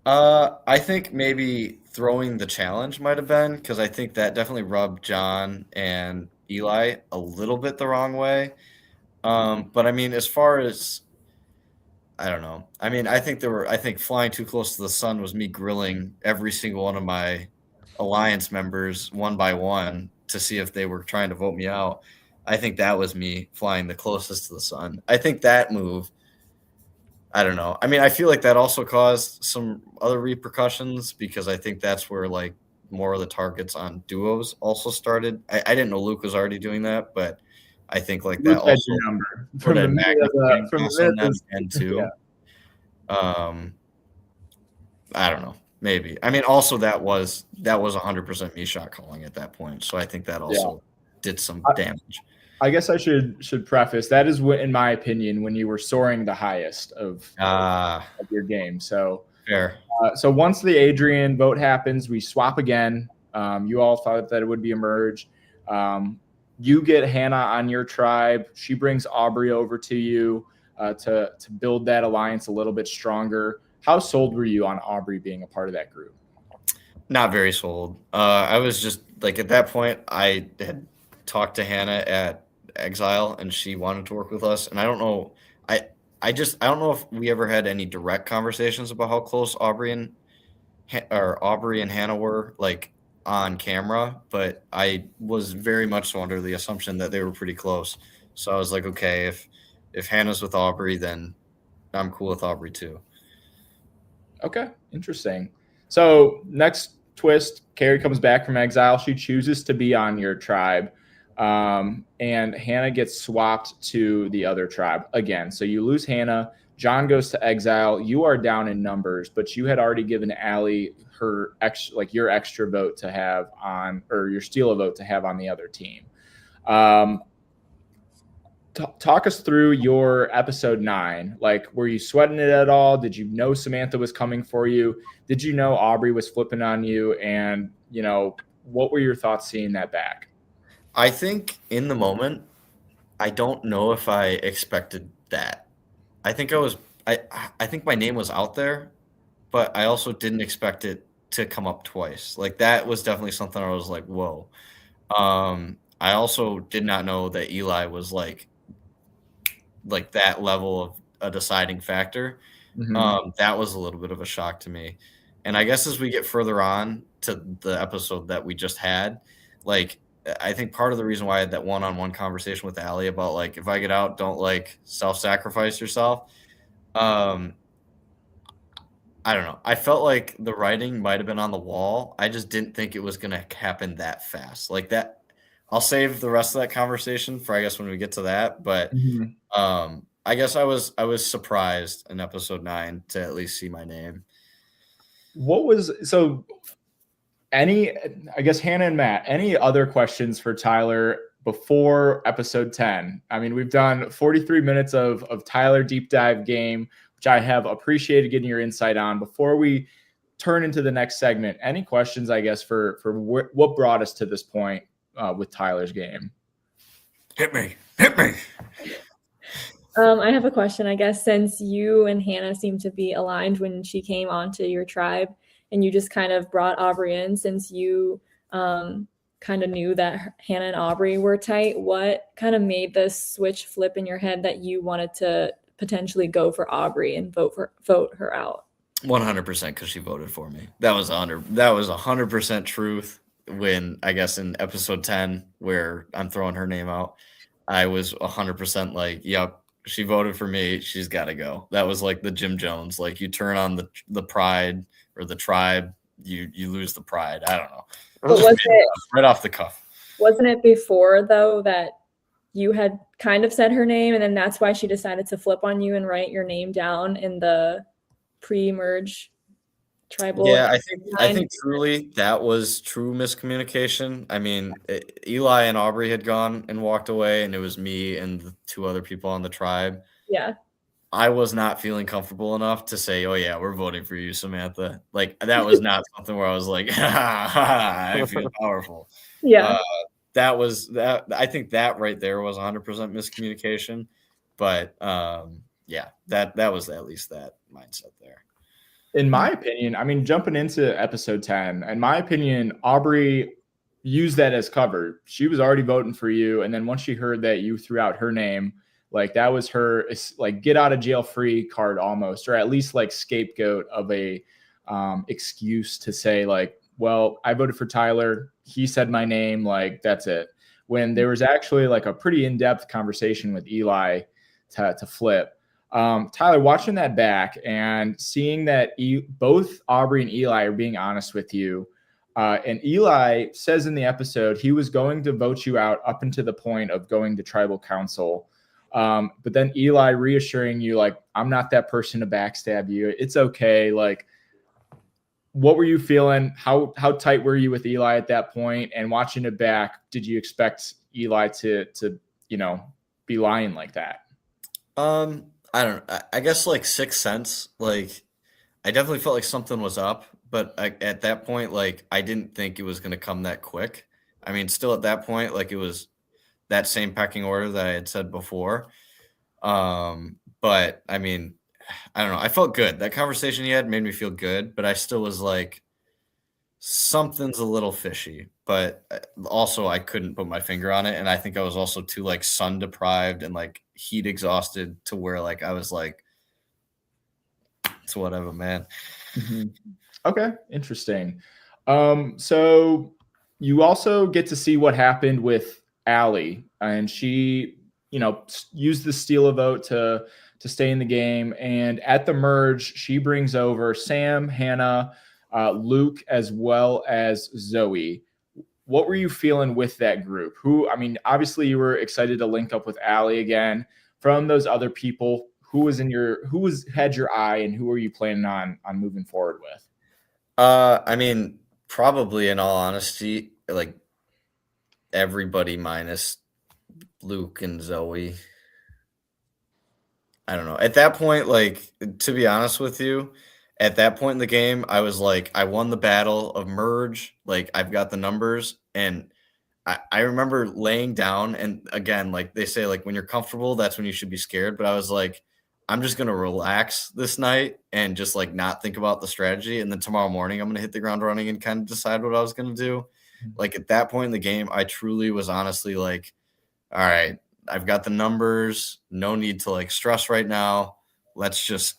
I think maybe throwing the challenge might have been, because I think that definitely rubbed John and Eli a little bit the wrong way. But I mean, as far as I don't know. I mean, I think flying too close to the sun was me grilling every single one of my alliance members one by one to see if they were trying to vote me out. I think that was me flying the closest to the sun. I think that move, I don't know. I mean, I feel like that also caused some other repercussions, because I think that's where like more of the targets on duos also started. I didn't know Luke was already doing that, but I think like that Luke had also your number put from a the minute magnifying of the, from glass the on minute them and too. yeah. I don't know. Maybe. I mean, also that was 100% me shot calling at that point. So I think that also did some damage. I guess I should preface that is what, in my opinion, when you were soaring the highest of your game. So fair. So once the Adrian vote happens, we swap again. You all thought that it would be a merge. You get Hannah on your tribe. She brings Aubrey over to you to build that alliance a little bit stronger. How sold were you on Aubrey being a part of that group? Not very sold. I was just like, at that point, I had talked to Hannah at Exile, and she wanted to work with us. And I don't know, I don't know if we ever had any direct conversations about how close Aubrey and Hannah were, like, on camera, but I was very much so under the assumption that they were pretty close. So I was like, okay, if Hannah's with Aubrey, then I'm cool with Aubrey too. Okay, interesting. So next twist, Carrie comes back from exile. She chooses to be on your tribe. And Hannah gets swapped to the other tribe again. So you lose Hannah. John goes to exile. You are down in numbers, but you had already given Allie her your extra vote to have on, or your steal a vote to have on the other team. Talk us through your episode 9. Like, were you sweating it at all? Did you know Samantha was coming for you? Did you know Aubrey was flipping on you? And, what were your thoughts seeing that back? I think in the moment, I don't know if I expected that. I think I think my name was out there, but I also didn't expect it to come up twice. Like, that was definitely something I was like, whoa. I also did not know that Eli was like that level of a deciding factor. Mm-hmm. That was a little bit of a shock to me. And I guess as we get further on to the episode that we just had, like, I think part of the reason why I had that one-on-one conversation with Allie about, like, if I get out, don't, like, self-sacrifice yourself. I don't know. I felt like the writing might have been on the wall. I just didn't think it was going to happen that fast. Like that, I'll save the rest of that conversation for, I guess, when we get to that. But I guess I was surprised in episode 9 to at least see my name. I guess Hannah and Matt, any other questions for Tyler before episode 10? I mean, we've done 43 minutes of Tyler deep dive game, which I have appreciated getting your insight on. Before we turn into the next segment, any questions, I guess, for what brought us to this point with Tyler's game? Hit me. I have a question, I guess, since you and Hannah seem to be aligned when she came onto your tribe, and you just kind of brought Aubrey in, since you kind of knew that Hannah and Aubrey were tight, what kind of made this switch flip in your head that you wanted to potentially go for Aubrey and vote her out? 100%, because she voted for me. That was 100% truth. When, I guess, in episode 10, where I'm throwing her name out, I was 100% like, yep, she voted for me. She's got to go. That was like the Jim Jones, like, you turn on the pride or the tribe, you lose the pride. I don't know. But was it right off the cuff? Wasn't it before, though, that you had kind of said her name, and then that's why she decided to flip on you and write your name down in the pre-merge tribal? Yeah, I think truly that was true miscommunication. I mean, Eli and Aubrey had gone and walked away, and it was me and the 2 other people on the tribe. Yeah. I was not feeling comfortable enough to say, "Oh yeah, we're voting for you, Samantha." Like that was not something where I was like, I feel powerful. Yeah. That was that. I think that right there was 100% miscommunication. But yeah, that was at least that mindset there. In my opinion, I mean, jumping into episode 10, in my opinion, Aubrey used that as cover. She was already voting for you. And then once she heard that you threw out her name, like that was her like get out of jail free card almost, or at least like scapegoat of a excuse to say like, well, I voted for Tyler. He said my name. Like that's it. When there was actually like a pretty in-depth conversation with Eli to flip. Tyler, watching that back and seeing that both Aubrey and Eli are being honest with you, and Eli says in the episode he was going to vote you out up until the point of going to tribal council. But then Eli reassuring you, like, I'm not that person to backstab you. It's okay. Like, what were you feeling? How tight were you with Eli at that point? And watching it back, did you expect Eli to be lying like that? I don't know. I guess like Sixth Sense, like I definitely felt like something was up, but at that point, like I didn't think it was going to come that quick. I mean, still at that point, like it was that same pecking order that I had said before. But I mean, I don't know. I felt good. That conversation you had made me feel good, but I still was like, something's a little fishy. But also, I couldn't put my finger on it, and I think I was also too like sun deprived and like heat exhausted to where like I was like, it's whatever, man. Mm-hmm. Okay, interesting. So you also get to see what happened with Allie, and she, used the steal a vote to stay in the game. And at the merge, she brings over Sam, Hannah, Luke, as well as Zoe. What were you feeling with that group? Obviously you were excited to link up with Allie again. From those other people, who had your eye, and who are you planning on moving forward with? I mean, probably in all honesty, like everybody minus Luke and Zoe. I don't know. At that point, like, to be honest with you, at that point in the game, I was like, I won the battle of merge. Like, I've got the numbers. And I remember laying down, and again, like they say, like when you're comfortable, that's when you should be scared. But I was like, I'm just going to relax this night and just like not think about the strategy. And then tomorrow morning, I'm going to hit the ground running and kind of decide what I was going to do. Like at that point in the game, I truly was honestly like, all right, I've got the numbers. No need to like stress right now. Let's just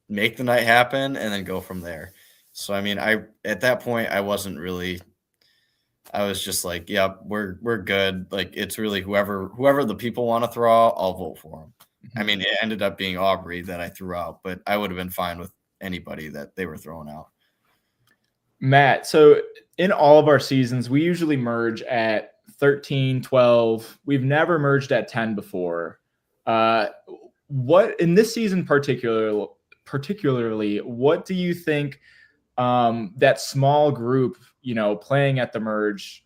make the night happen and then go from there. So, I mean, at that point, I wasn't really, I was just like, yep, we're good. Like it's really whoever the people want to throw out, I'll vote for them. I mean, it ended up being Aubrey that I threw out, but I would have been fine with anybody that they were throwing out. Matt, so in all of our seasons, we usually merge at 13, 12. We've never merged at 10 before. What in this season particularly, what do you think that small group, playing at the merge,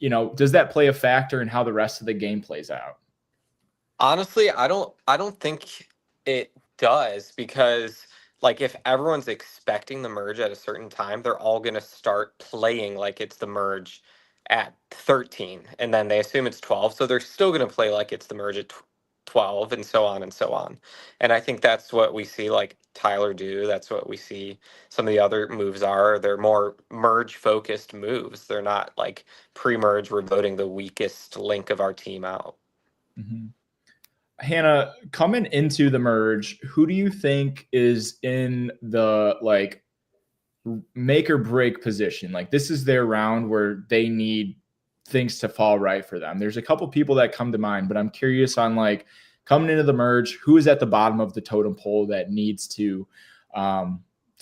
does that play a factor in how the rest of the game plays out? Honestly, I don't think it does, because like if everyone's expecting the merge at a certain time, they're all going to start playing like it's the merge at 13, and then they assume it's 12, so they're still going to play like it's the merge at 12, and so on and so on. And I think that's what we see like Tyler do. That's what we see some of the other moves are. They're more merge focused moves. They're not like pre-merge, we're voting the weakest link of our team out. Mm-hmm. Hannah, coming into the merge, who do you think is in the like make or break position? Like this is their round where they need things to fall right for them. There's a couple people that come to mind, but I'm curious on like coming into the merge, who is at the bottom of the totem pole that needs to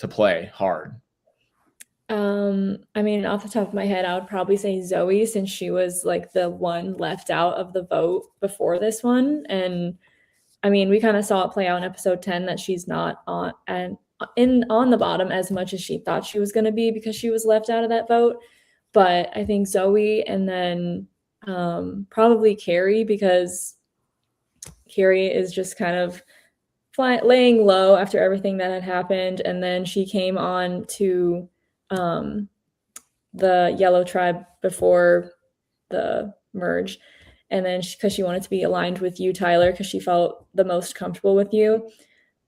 play hard? I mean, off the top of my head, I would probably say Zoe, since she was like the one left out of the vote before this one. And I mean, we kind of saw it play out in episode 10 that she's not on the bottom as much as she thought she was going to be, because she was left out of that vote. But I think Zoe, and then probably Carrie, because Carrie is just kind of laying low after everything that had happened, and then she came on to the Yellow Tribe before the merge, and then because she wanted to be aligned with you, Tyler, because she felt the most comfortable with you.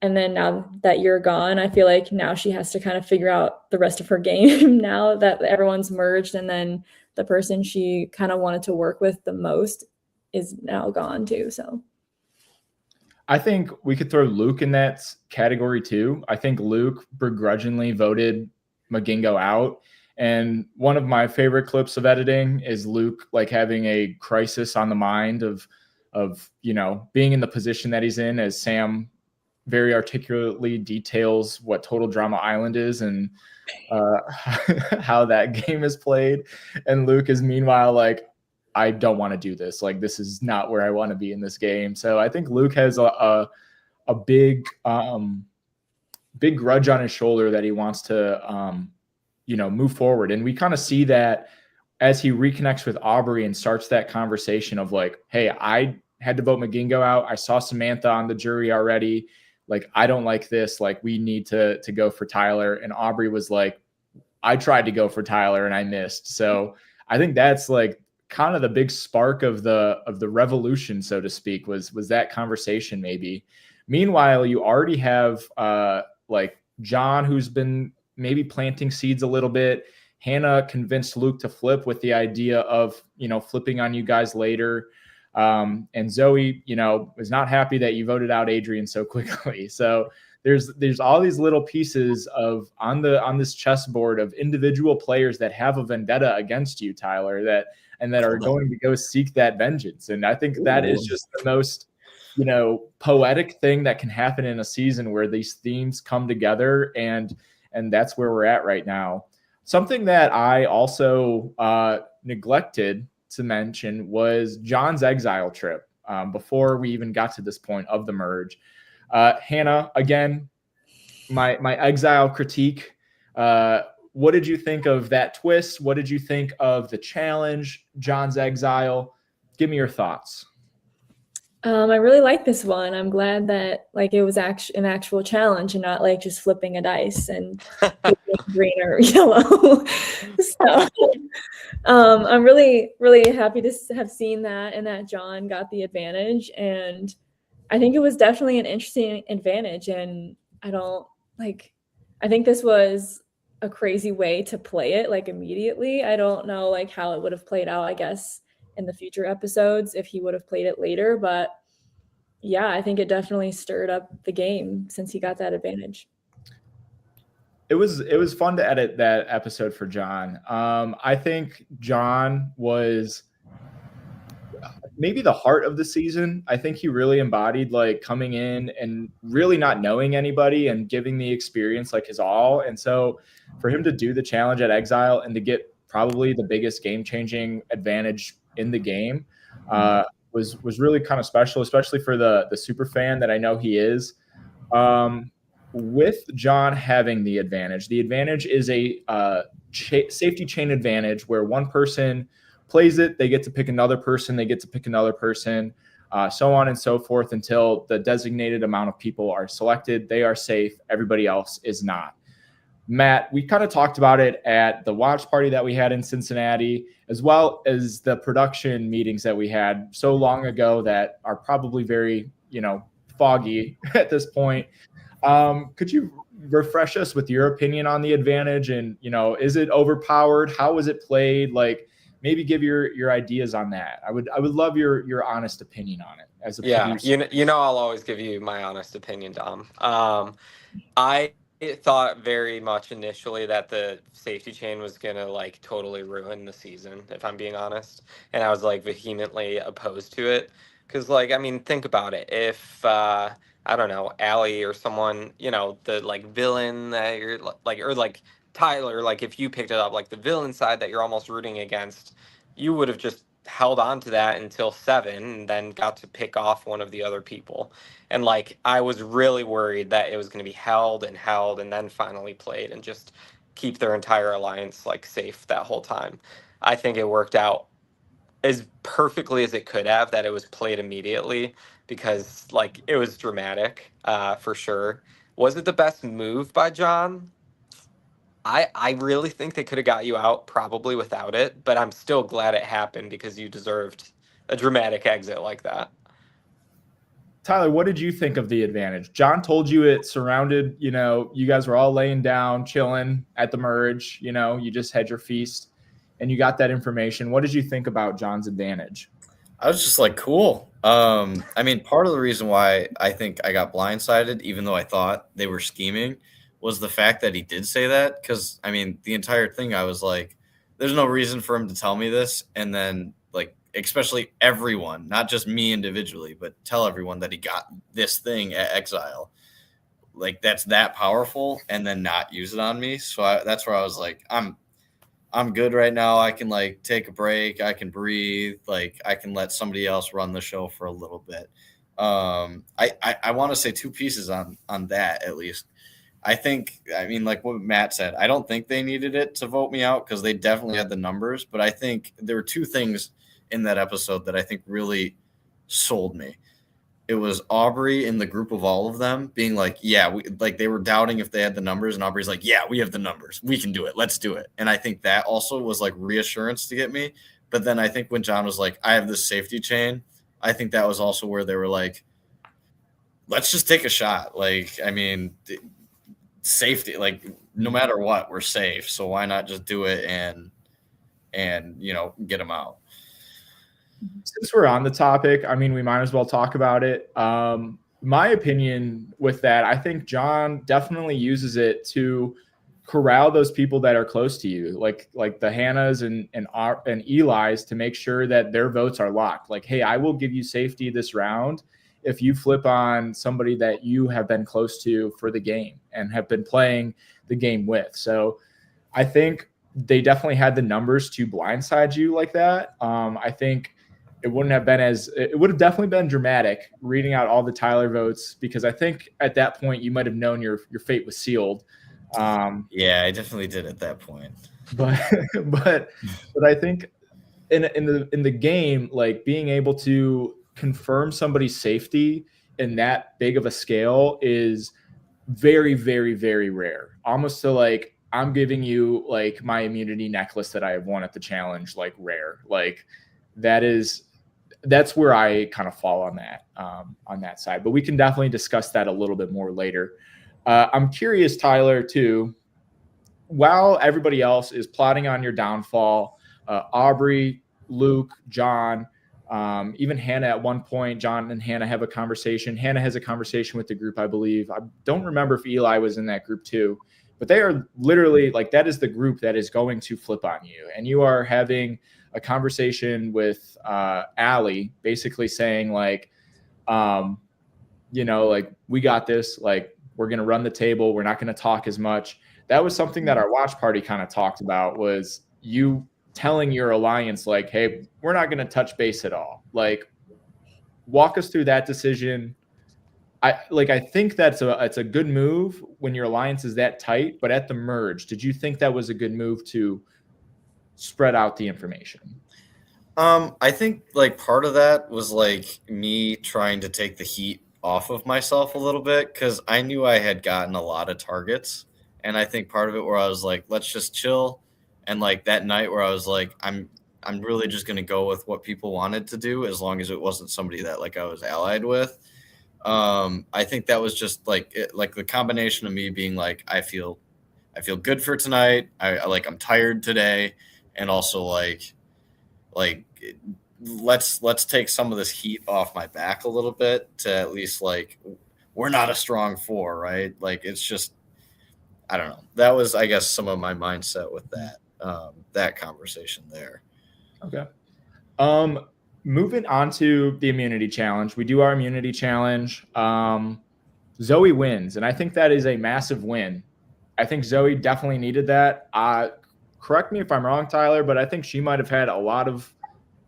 And then now that you're gone, I feel like now she has to kind of figure out the rest of her game now that everyone's merged, and then the person she kind of wanted to work with the most is now gone too. So I think we could throw Luke in that category too. I think Luke begrudgingly voted Magingo out. And one of my favorite clips of editing is Luke like having a crisis on the mind of being in the position that he's in, as Sam very articulately details what Total Drama Island is and how that game is played. And Luke is meanwhile like, I don't want to do this. Like, this is not where I want to be in this game. So I think Luke has a big grudge on his shoulder that he wants to move forward. And we kind of see that as he reconnects with Aubrey and starts that conversation of like, hey, I had to vote Magingo out. I saw Samantha on the jury already. Like, I don't like this. Like, we need to go for Tyler. And Aubrey was like, I tried to go for Tyler and I missed. So I think that's like kind of the big spark of the revolution, so to speak, was that conversation maybe. Meanwhile, you already have like John, who's been maybe planting seeds a little bit. Hannah convinced Luke to flip with the idea of, flipping on you guys later. And Zoe, was not happy that you voted out Adrian so quickly. So there's all these little pieces of on this chessboard of individual players that have a vendetta against you, Tyler, that are going to go seek that vengeance. And I think that is just the most, poetic thing that can happen in a season where these themes come together. And that's where we're at right now. Something that I also neglected to mention was John's exile trip before we even got to this point of the merge. Hannah, again, my exile critique. What did you think of that twist? What did you think of the challenge, John's exile? Give me your thoughts. I really like this one. I'm glad that like it was an actual challenge and not like just flipping a dice and green or yellow. So I'm really, really happy to have seen that and that John got the advantage. And I think it was definitely an interesting advantage. And I think this was a crazy way to play it like immediately. I don't know like how it would have played out, I guess, in the future episodes if he would have played it later. But yeah, I think it definitely stirred up the game since he got that advantage. It was fun to edit that episode for John. I think John was maybe the heart of the season. I think he really embodied like coming in and really not knowing anybody and giving the experience like his all. And so for him to do the challenge at Exile and to get probably the biggest game-changing advantage in the game was really kind of special, especially for the super fan that I know he is. With John having the advantage is a safety chain advantage where one person plays it, they get to pick another person, so on and so forth until the designated amount of people are selected. They are safe. Everybody else is not. Matt, we kind of talked about it at the watch party that we had in Cincinnati, as well as the production meetings that we had so long ago that are probably very, foggy at this point. Could you refresh us with your opinion on the advantage and, is it overpowered? How was it played? Like, maybe give your ideas on that. I would love your honest opinion on it as a producer. I'll always give you my honest opinion, Dom. I thought very much initially that the safety chain was gonna like totally ruin the season, if I'm being honest, and I was like vehemently opposed to it because think about it. If I don't know, Allie or someone, the like villain that you're like, or like Tyler, like if you picked it up, like the villain side that you're almost rooting against, you would have just held on to that until 7 and then got to pick off one of the other people. And like I was really worried that it was going to be held and then finally played and just keep their entire alliance like safe that whole time. I think it worked out as perfectly as it could have, that it was played immediately, because like it was dramatic, for sure. Was it the best move by John? I really think they could have got you out probably without it, but I'm still glad it happened because you deserved a dramatic exit like that. Tyler, what did you think of the advantage? John told you it surrounded, you guys were all laying down, chilling at the merge, you just had your feast and you got that information. What did you think about John's advantage? I was just like, cool. I mean, part of the reason why I think I got blindsided, even though I thought they were scheming, was the fact that he did say that. Because, I mean, the entire thing, I was like, there's no reason for him to tell me this. And then, like, especially everyone, not just me individually, but tell everyone that he got this thing at Exile. Like, that's that powerful, and then not use it on me. So that's where I was like, I'm good right now. I can like take a break. I can breathe. Like I can let somebody else run the show for a little bit. I want to say two pieces on that at least. I mean, like what Matt said, I don't think they needed it to vote me out because they definitely had the numbers. But I think there were two things in that episode that I think really sold me. It was Aubrey in the group of all of them being like, yeah, they were doubting if they had the numbers. And Aubrey's like, yeah, we have the numbers. We can do it. Let's do it. And I think that also was like reassurance to get me. But then I think when John was like, I have this safety chain, I think that was also where they were like, let's just take a shot. Like, I mean, safety, like no matter what, we're safe. So why not just do it and get them out. Since we're on the topic, I mean, we might as well talk about it. My opinion with that, I think John definitely uses it to corral those people that are close to you, like the Hannahs and Eli's, to make sure that their votes are locked. Like, hey, I will give you safety this round if you flip on somebody that you have been close to for the game and have been playing the game with. So I think they definitely had the numbers to blindside you like that. I think it would have definitely been dramatic reading out all the Tyler votes, because I think at that point you might have known your fate was sealed. Yeah, I definitely did at that point. But I think in the game, like being able to confirm somebody's safety in that big of a scale is very, very, very rare. Almost to like, I'm giving you like my immunity necklace that I have won at the challenge, like rare. Like that's where I kind of fall on that side. But we can definitely discuss that a little bit more later. I'm curious, Tyler, too, while everybody else is plotting on your downfall, Aubrey, Luke, John, even Hannah at one point, John and Hannah have a conversation. Hannah has a conversation with the group, I believe. I don't remember if Eli was in that group too, but they are literally like, that is the group that is going to flip on you. And you are having a conversation with Allie, basically saying like, like, we got this, like, we're going to run the table. We're not going to talk as much. That was something that our watch party kind of talked about, was you telling your alliance, like, hey, we're not going to touch base at all. Like, walk us through that decision. I think it's a good move when your alliance is that tight, but at the merge, did you think that was a good move to spread out the information? I think like part of that was like me trying to take the heat off of myself a little bit, because I knew I had gotten a lot of targets. And I think part of it where I was like, let's just chill. And like that night where I was like, I'm really just going to go with what people wanted to do, as long as it wasn't somebody that like I was allied with. I think that was just like the combination of me being like, I feel good for tonight. I'm tired today. And also like let's take some of this heat off my back a little bit, to at least like, we're not a strong four, right? Like, it's just, I don't know. That was, I guess, some of my mindset with that conversation there. Okay. Moving on to the immunity challenge. We do our immunity challenge. Zoe wins, and I think that is a massive win. I think Zoe definitely needed that. Correct me if I'm wrong, Tyler, but I think she might have had a lot of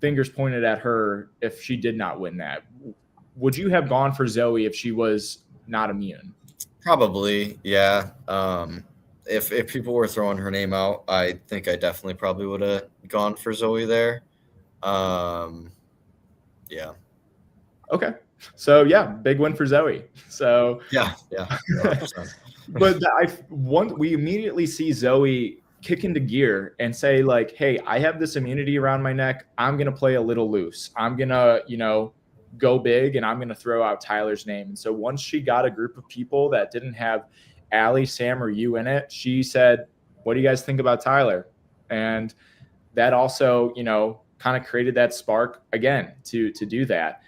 fingers pointed at her if she did not win that. Would you have gone for Zoe if she was not immune? Probably, yeah. If people were throwing her name out, I think I definitely probably would have gone for Zoe there. Yeah. Okay. So yeah, big win for Zoe. So Yeah. 100%. but we immediately see Zoe kick into gear and say like, hey, I have this immunity around my neck. I'm going to play a little loose. I'm going to, go big, and I'm going to throw out Tyler's name. And so once she got a group of people that didn't have Allie, Sam, or you in it, she said, what do you guys think about Tyler? And that also, kind of created that spark again to do that.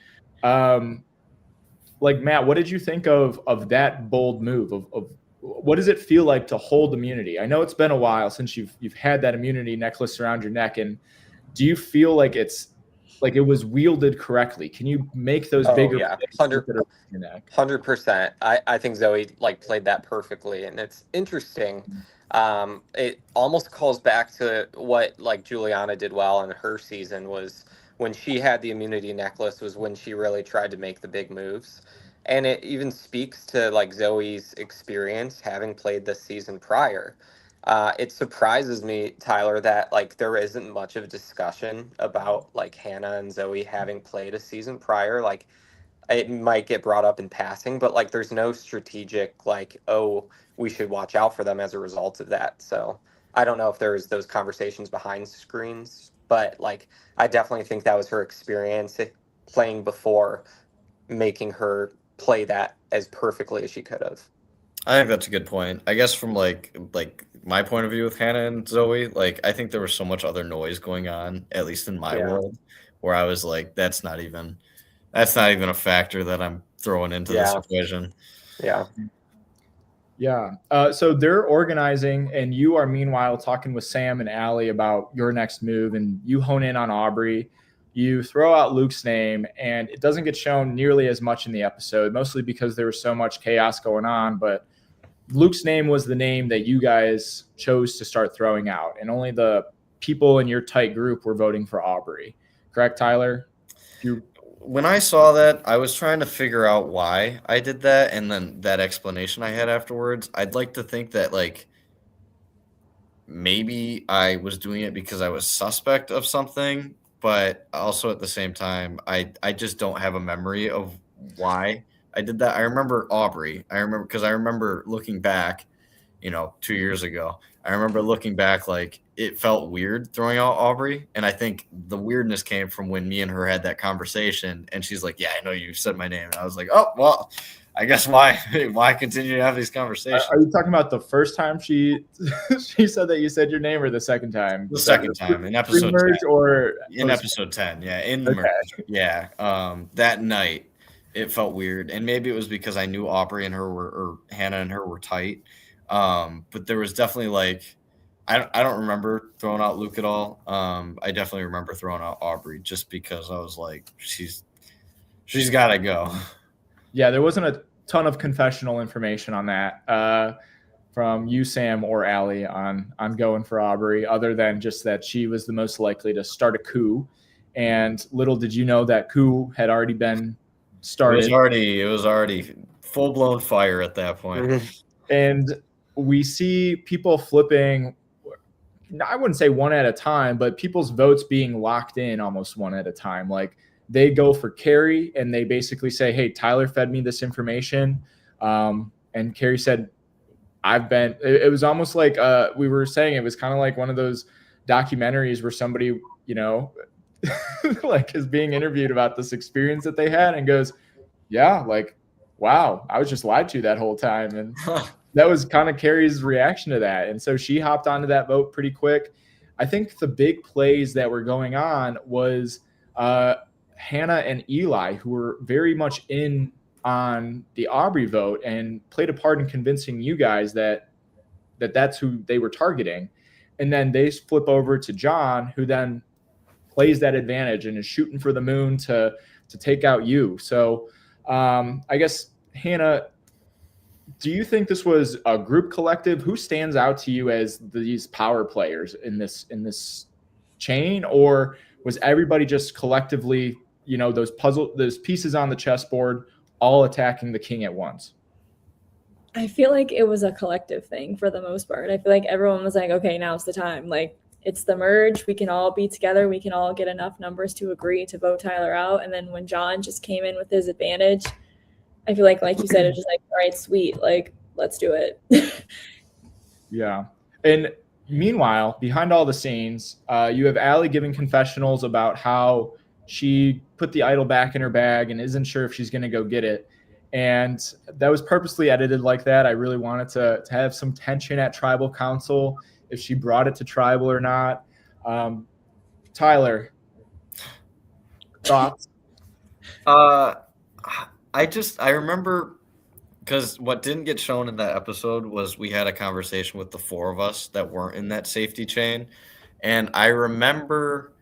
Like Matt, what did you think of that bold move of what does it feel like to hold immunity? I know it's been a while since you've had that immunity necklace around your neck, and do you feel like it was wielded correctly? Can you make those bigger plays with it around your neck? 100%. I think Zoe played that perfectly, and it's interesting. It almost calls back to what Juliana did well in her season, was when she had the immunity necklace was when she really tried to make the big moves. And it even speaks to Zoe's experience having played this season prior. It surprises me, Tyler, that there isn't much of a discussion about Hannah and Zoe having played a season prior. It might get brought up in passing, but there's no strategic oh, we should watch out for them as a result of that. So I don't know if there's those conversations behind screens, but I definitely think that was her experience playing before, making her play that as perfectly as she could have. I think that's a good point. I guess from like my point of view with Hannah and Zoe, I think there was so much other noise going on, at least in my world, where I was like, that's not even a factor that I'm throwing into this equation. Yeah. Yeah. So they're organizing, and you are meanwhile talking with Sam and Allie about your next move, and you hone in on Aubrey. You throw out Luke's name, and it doesn't get shown nearly as much in the episode, mostly because there was so much chaos going on. But Luke's name was the name that you guys chose to start throwing out, and only the people in your tight group were voting for Aubrey. Correct, Tyler? When I saw that, I was trying to figure out why I did that, and then that explanation I had afterwards. I'd like to think that maybe I was doing it because I was suspect of something, but also at the same time, I just don't have a memory of why I did that. I remember Aubrey. I remember looking back, 2 years ago. I remember looking back, it felt weird throwing out Aubrey. And I think the weirdness came from when me and her had that conversation, and she's like, yeah, I know you said my name. And I was like, oh, well, I guess why continue to have these conversations? Are you talking about the first time she said that you said your name, or the second time? The second time in episode 10. Or in episode 10. Yeah. In the merge. Yeah. That night it felt weird. And maybe it was because I knew Aubrey and her or Hannah and her were tight. But there was definitely I don't remember throwing out Luke at all. I definitely remember throwing out Aubrey just because I was like, she's got to go. Yeah, there wasn't a ton of confessional information on that from you, Sam, or Allie on going for Aubrey, other than just that she was the most likely to start a coup. And little did you know that coup had already been started. It was already full-blown fire at that point. And we see people flipping, I wouldn't say one at a time, but people's votes being locked in almost one at a time. They go for Carrie, and they basically say, hey, Tyler fed me this information. And Carrie said, it was almost like we were saying, it was kind of like one of those documentaries where somebody, is being interviewed about this experience that they had and goes, yeah, wow, I was just lied to that whole time. And that was kind of Carrie's reaction to that. And so she hopped onto that vote pretty quick. I think the big plays that were going on was Hannah and Eli, who were very much in on the Aubrey vote and played a part in convincing you guys that's who they were targeting. And then they flip over to John, who then plays that advantage and is shooting for the moon to take out you. So I guess, Hannah, do you think this was a group collective? Who stands out to you as these power players in this chain? Or was everybody just collectively, those pieces on the chessboard all attacking the king at once? I feel like it was a collective thing for the most part. I feel like everyone was like, okay, now's the time. it's the merge. We can all be together. We can all get enough numbers to agree to vote Tyler out. And then when John just came in with his advantage, I feel like you said, it's just like, all right, sweet, like, let's do it. Yeah. And meanwhile, behind all the scenes, you have Allie giving confessionals about how she put the idol back in her bag and isn't sure if she's going to go get it. And that was purposely edited like that. I really wanted to have some tension at tribal council, if she brought it to tribal or not. Tyler, thoughts? I remember, because what didn't get shown in that episode was we had a conversation with the four of us that weren't in that safety chain. And I remember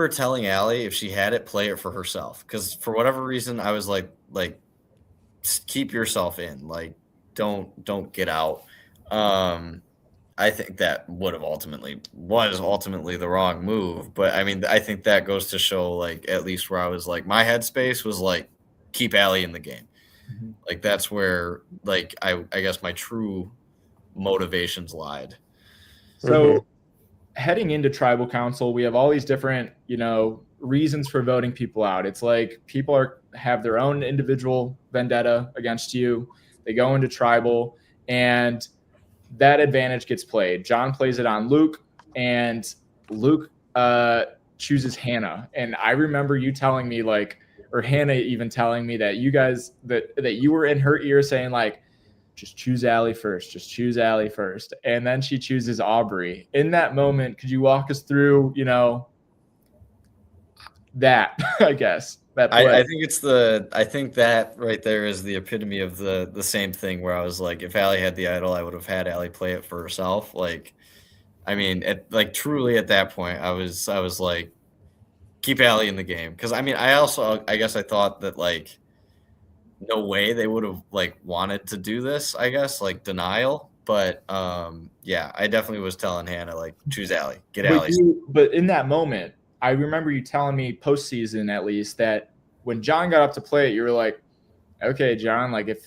telling Allie if she had it, play it for herself. Because for whatever reason, I was like, keep yourself in, like, don't get out. I think that was ultimately the wrong move. But I mean, I think that goes to show, like, at least where I was like, my headspace was like, keep Allie in the game. Mm-hmm. Like, that's where, like, I guess my true motivations lied. So heading into tribal council, we have all these different, reasons for voting people out. It's like people have their own individual vendetta against you. They go into tribal, and that advantage gets played. John plays it on Luke, and Luke chooses Hannah. And I remember you telling me, like, or Hannah even telling me that you guys, that you were in her ear saying, like, just choose Allie first. Just choose Allie first. And then she chooses Aubrey. In that moment, could you walk us through, that, I guess, that play? I think that right there is the epitome of the same thing, where I was like, if Allie had the idol, I would have had Allie play it for herself. Like, I mean, truly at that point, I was like, keep Allie in the game. Because I mean, I guess I thought that, like, no way they would have, like, wanted to do this, I guess, like, denial. But yeah, I definitely was telling Hannah, like, choose Allie, get Allie. But in that moment, I remember you telling me postseason, at least, that when John got up to play it, you were like, okay, John, like, if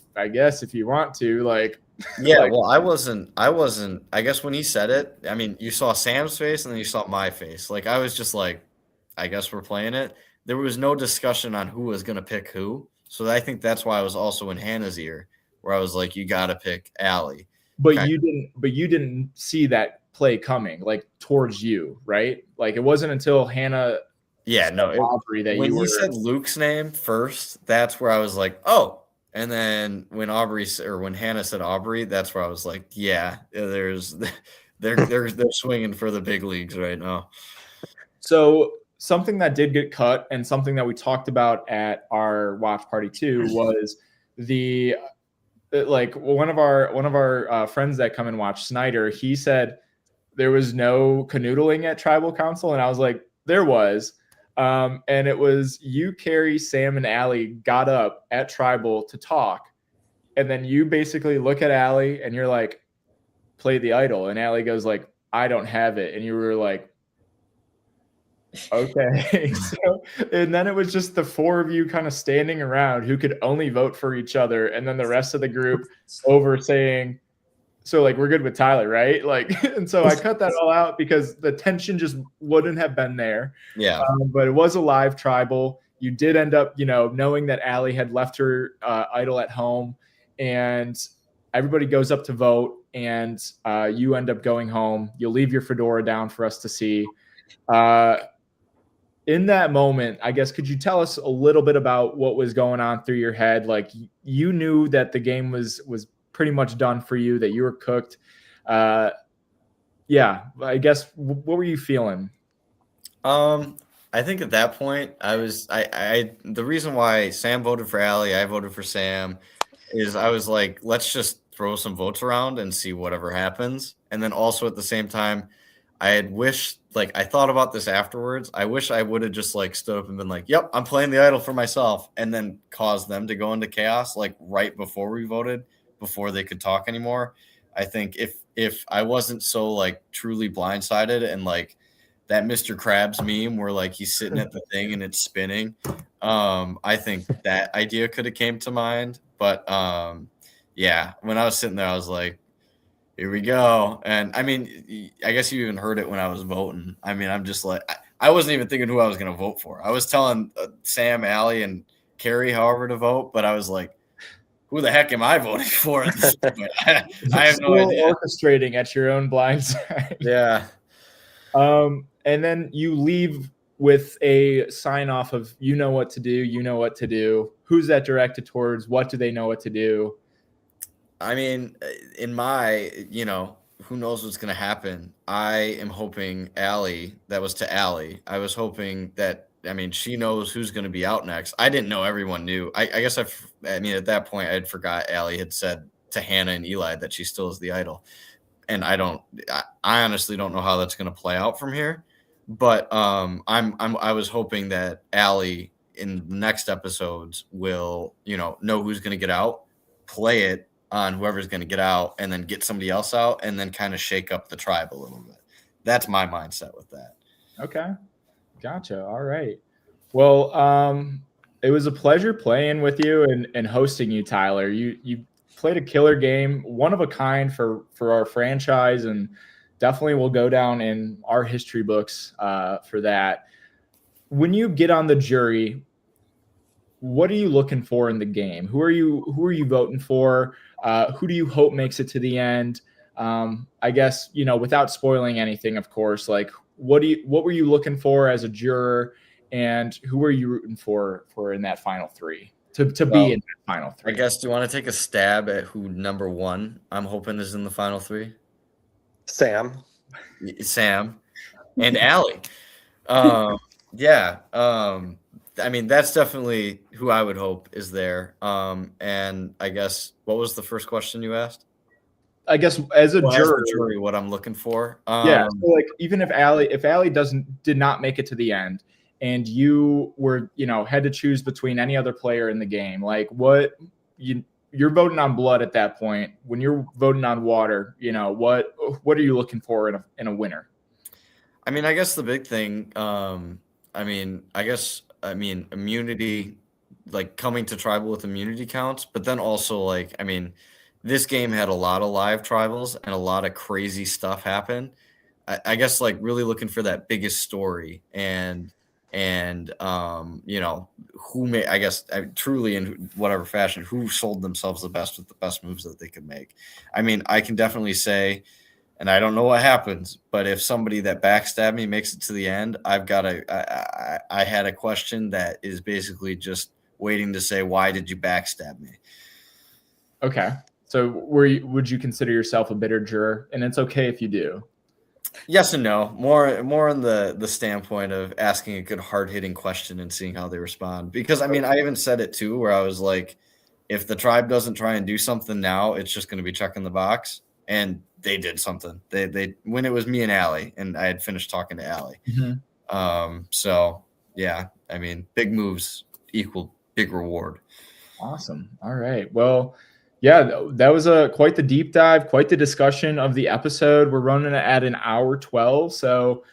you want to, like. Yeah, like, well, I wasn't, I guess when he said it, I mean, you saw Sam's face and then you saw my face. Like, I was just like, I guess we're playing it. There was no discussion on who was going to pick who. So I think that's why I was also in Hannah's ear, where I was like, you got to pick Allie. But you didn't see that play coming, like, towards you, right? Like, it wasn't until Hannah. Yeah, no. Aubrey that when you said Luke's name first, that's where I was like, oh. And then when Hannah said Aubrey, that's where I was like, yeah, they're swinging for the big leagues right now. So something that did get cut, and something that we talked about at our watch party too, was one of our friends that come and watch, Snyder. He said there was no canoodling at tribal council, and I was like, there was. And it was you, Carrie, Sam, and Allie got up at tribal to talk. And then you basically look at Allie and you're like, play the idol. And Allie goes like, I don't have it. And you were like, okay. And then it was just the four of you kind of standing around who could only vote for each other. And then the rest of the group over saying, so, like, we're good with Tyler, right? Like, and so I cut that all out because the tension just wouldn't have been there. Yeah. But it was a live tribal. You did end up, knowing that Allie had left her idol at home, and everybody goes up to vote, and you end up going home. You'll leave your fedora down for us to see. In that moment, I guess, could you tell us a little bit about what was going on through your head? Like, you knew that the game was pretty much done for you, that you were cooked. Yeah, I guess, what were you feeling? I think at that point the reason why Sam voted for Allie, I voted for Sam, is I was like, let's just throw some votes around and see whatever happens. And then also at the same time, I had wished, like, I thought about this afterwards. I wish I would have just, like, stood up and been like, yep, I'm playing the idol for myself, and then caused them to go into chaos, like, right before we voted, before they could talk anymore. I think if I wasn't so, like, truly blindsided, and, like, that Mr. Krabs meme where, like, he's sitting at the thing and it's spinning, I think that idea could have came to mind. But yeah, when I was sitting there, I was like, Here we go. And I mean, I guess you even heard it when I was voting. I mean, I'm just like, I wasn't even thinking who I was going to vote for. I was telling Sam, Allie, and Carrie, however, to vote, but I was like, who the heck am I voting for at this point? I have no idea. Orchestrating at your own blind side. Yeah. And then you leave with a sign off of, you know what to do. You know what to do. Who's that directed towards? What do they know what to do? I mean, in my, who knows what's going to happen. I am hoping Allie, that was to Allie. I was hoping that, I mean, she knows who's going to be out next. I didn't know everyone knew. I guess at that point I had forgot Allie had said to Hannah and Eli that she still is the idol. And I honestly don't know how that's going to play out from here. But I was hoping that Allie in the next episodes will, know who's going to get out, play it on whoever's going to get out, and then get somebody else out, and then kind of shake up the tribe a little bit. That's my mindset with that. Okay. Gotcha. All right. Well, it was a pleasure playing with you and hosting you, Tyler. You played a killer game, one of a kind for our franchise, and definitely will go down in our history books for that. When you get on the jury, what are you looking for in the game? Who are you voting for? Who do you hope makes it to the end? I guess, without spoiling anything, of course, like what were you looking for as a juror, and who were you rooting for in that final three to be in that final three? I guess, do you want to take a stab at who number one I'm hoping is in the final three? Sam and Allie. Yeah. I mean, that's definitely who I would hope is there. And I guess, what was the first question you asked? I guess as a jury, what I'm looking for. Yeah. So like, even if Allie did not make it to the end, and you were, had to choose between any other player in the game, like you're voting on blood at that point. When you're voting on water, what are you looking for in a winner? I mean, I guess the big thing, immunity, like coming to tribal with immunity counts, but then also like, I mean, this game had a lot of live tribals and a lot of crazy stuff happen. I guess like really looking for that biggest story and who may, I guess, truly in whatever fashion, who sold themselves the best with the best moves that they could make. I mean, I can definitely say, and I don't know what happens, but if somebody that backstabbed me makes it to the end, I had a question that is basically just waiting to say, why did you backstab me? Okay. So would you consider yourself a bitter juror? And it's okay if you do. Yes and no. More on the standpoint of asking a good hard-hitting question and seeing how they respond. Because, I mean, I even said it too, where I was like, if the tribe doesn't try and do something now, it's just going to be checking the box. And they did something. They when it was me and Allie, and I had finished talking to Allie. Mm-hmm. So, yeah, I mean, big moves equal big reward. Awesome. All right. Well, yeah, that was quite the deep dive, quite the discussion of the episode. We're running at an hour 12. So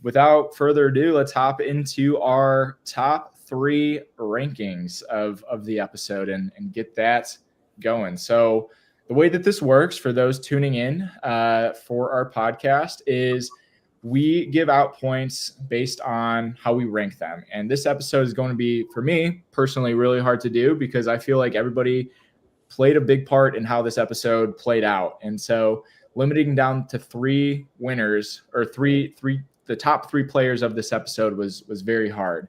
without further ado, let's hop into our top 3 rankings of the episode and get that going. So the way that this works for those tuning in for our podcast is we give out points based on how we rank them. And this episode is going to be, for me personally, really hard to do because I feel like everybody played a big part in how this episode played out. And so limiting down to 3 winners or the top 3 players of this episode was very hard.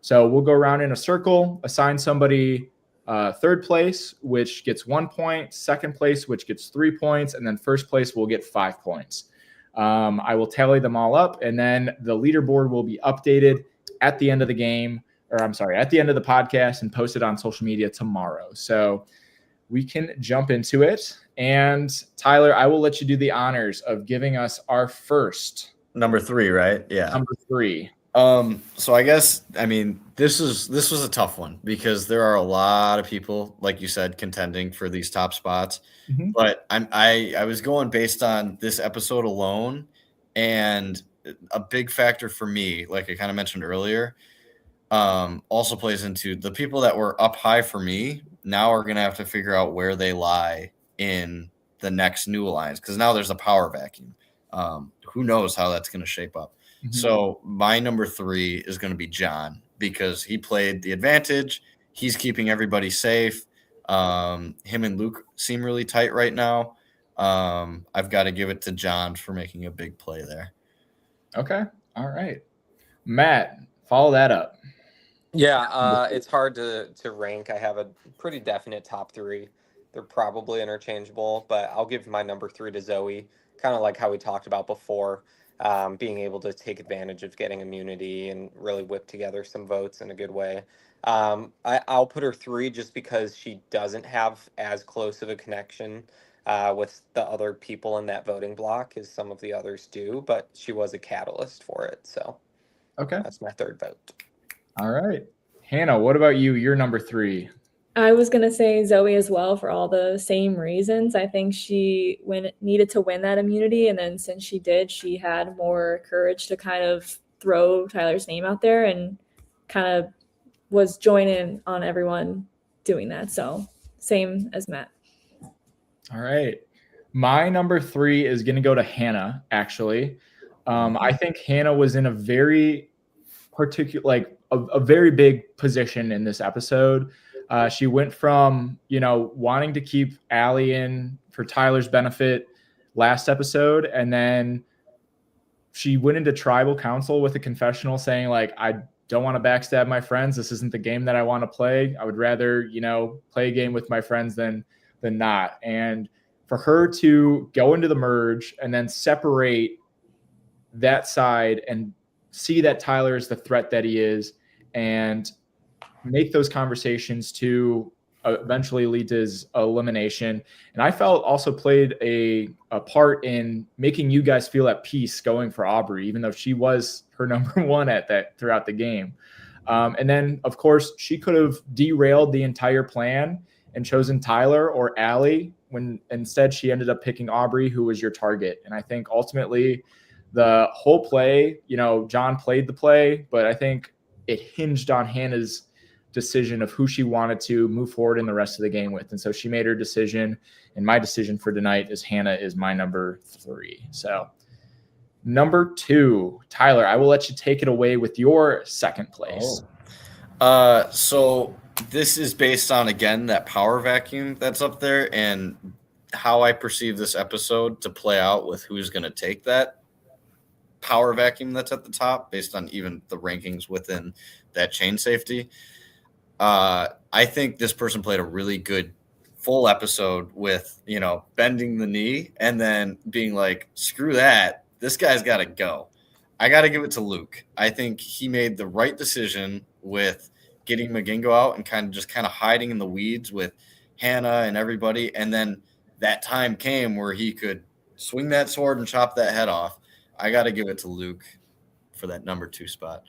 So we'll go around in a circle, assign somebody third place, which gets 1 point, second place, which gets 3 points, and then first place will get 5 points. I will tally them all up, and then the leaderboard will be updated at the end of the game, at the end of the podcast, and posted on social media tomorrow. So we can jump into it. And Tyler, I will let you do the honors of giving us our first number 3, right? Yeah. Number 3. So I guess, I mean, this was a tough one because there are a lot of people, like you said, contending for these top spots. Mm-hmm. But I was going based on this episode alone, and a big factor for me, like I kind of mentioned earlier, also plays into the people that were up high for me now are going to have to figure out where they lie in the next new alliance, because now there's a power vacuum. Who knows how that's going to shape up. Mm-hmm. So my number 3 is going to be John, because he played the advantage. He's keeping everybody safe. Him and Luke seem really tight right now. I've got to give it to John for making a big play there. Okay. All right. Matt, follow that up. Yeah, it's hard to rank. I have a pretty definite top 3. They're probably interchangeable, but I'll give my number 3 to Zoe, kind of like how we talked about before, being able to take advantage of getting immunity and really whip together some votes in a good way. I'll put her 3 just because she doesn't have as close of a connection with the other people in that voting block as some of the others do, but she was a catalyst for it. So okay, that's my 3rd vote. All right. Hannah, what about you? You're number 3. I was going to say Zoe as well for all the same reasons. I think she needed to win that immunity. And then since she did, she had more courage to kind of throw Tyler's name out there and kind of was joining on everyone doing that. So same as Matt. All right. My number 3 is going to go to Hannah, actually. I think Hannah was in a very particular, like a very big position in this episode. She went from, wanting to keep Allie in for Tyler's benefit last episode, and then she went into tribal council with a confessional saying, like, I don't want to backstab my friends. This isn't the game that I want to play. I would rather, play a game with my friends than not. And for her to go into the merge and then separate that side and see that Tyler is the threat that he is, and make those conversations to eventually lead to his elimination. And I felt also played a part in making you guys feel at peace going for Aubrey, even though she was her number 1 at that throughout the game. And then, of course, she could have derailed the entire plan and chosen Tyler or Allie, when instead she ended up picking Aubrey, who was your target. And I think ultimately the whole play, John played the play, but I think it hinged on Hannah's decision of who she wanted to move forward in the rest of the game with. And so she made her decision, and my decision for tonight is Hannah is my number 3. So number 2, Tyler, I will let you take it away with your second place. So this is based on, again, that power vacuum that's up there and how I perceive this episode to play out with who's going to take that power vacuum that's at the top, based on even the rankings within that chain safety. I think this person played a really good full episode with, bending the knee and then being like, screw that. This guy's got to go. I got to give it to Luke. I think he made the right decision with getting Magingo out and kind of hiding in the weeds with Hannah and everybody. And then that time came where he could swing that sword and chop that head off. I got to give it to Luke for that number 2 spot.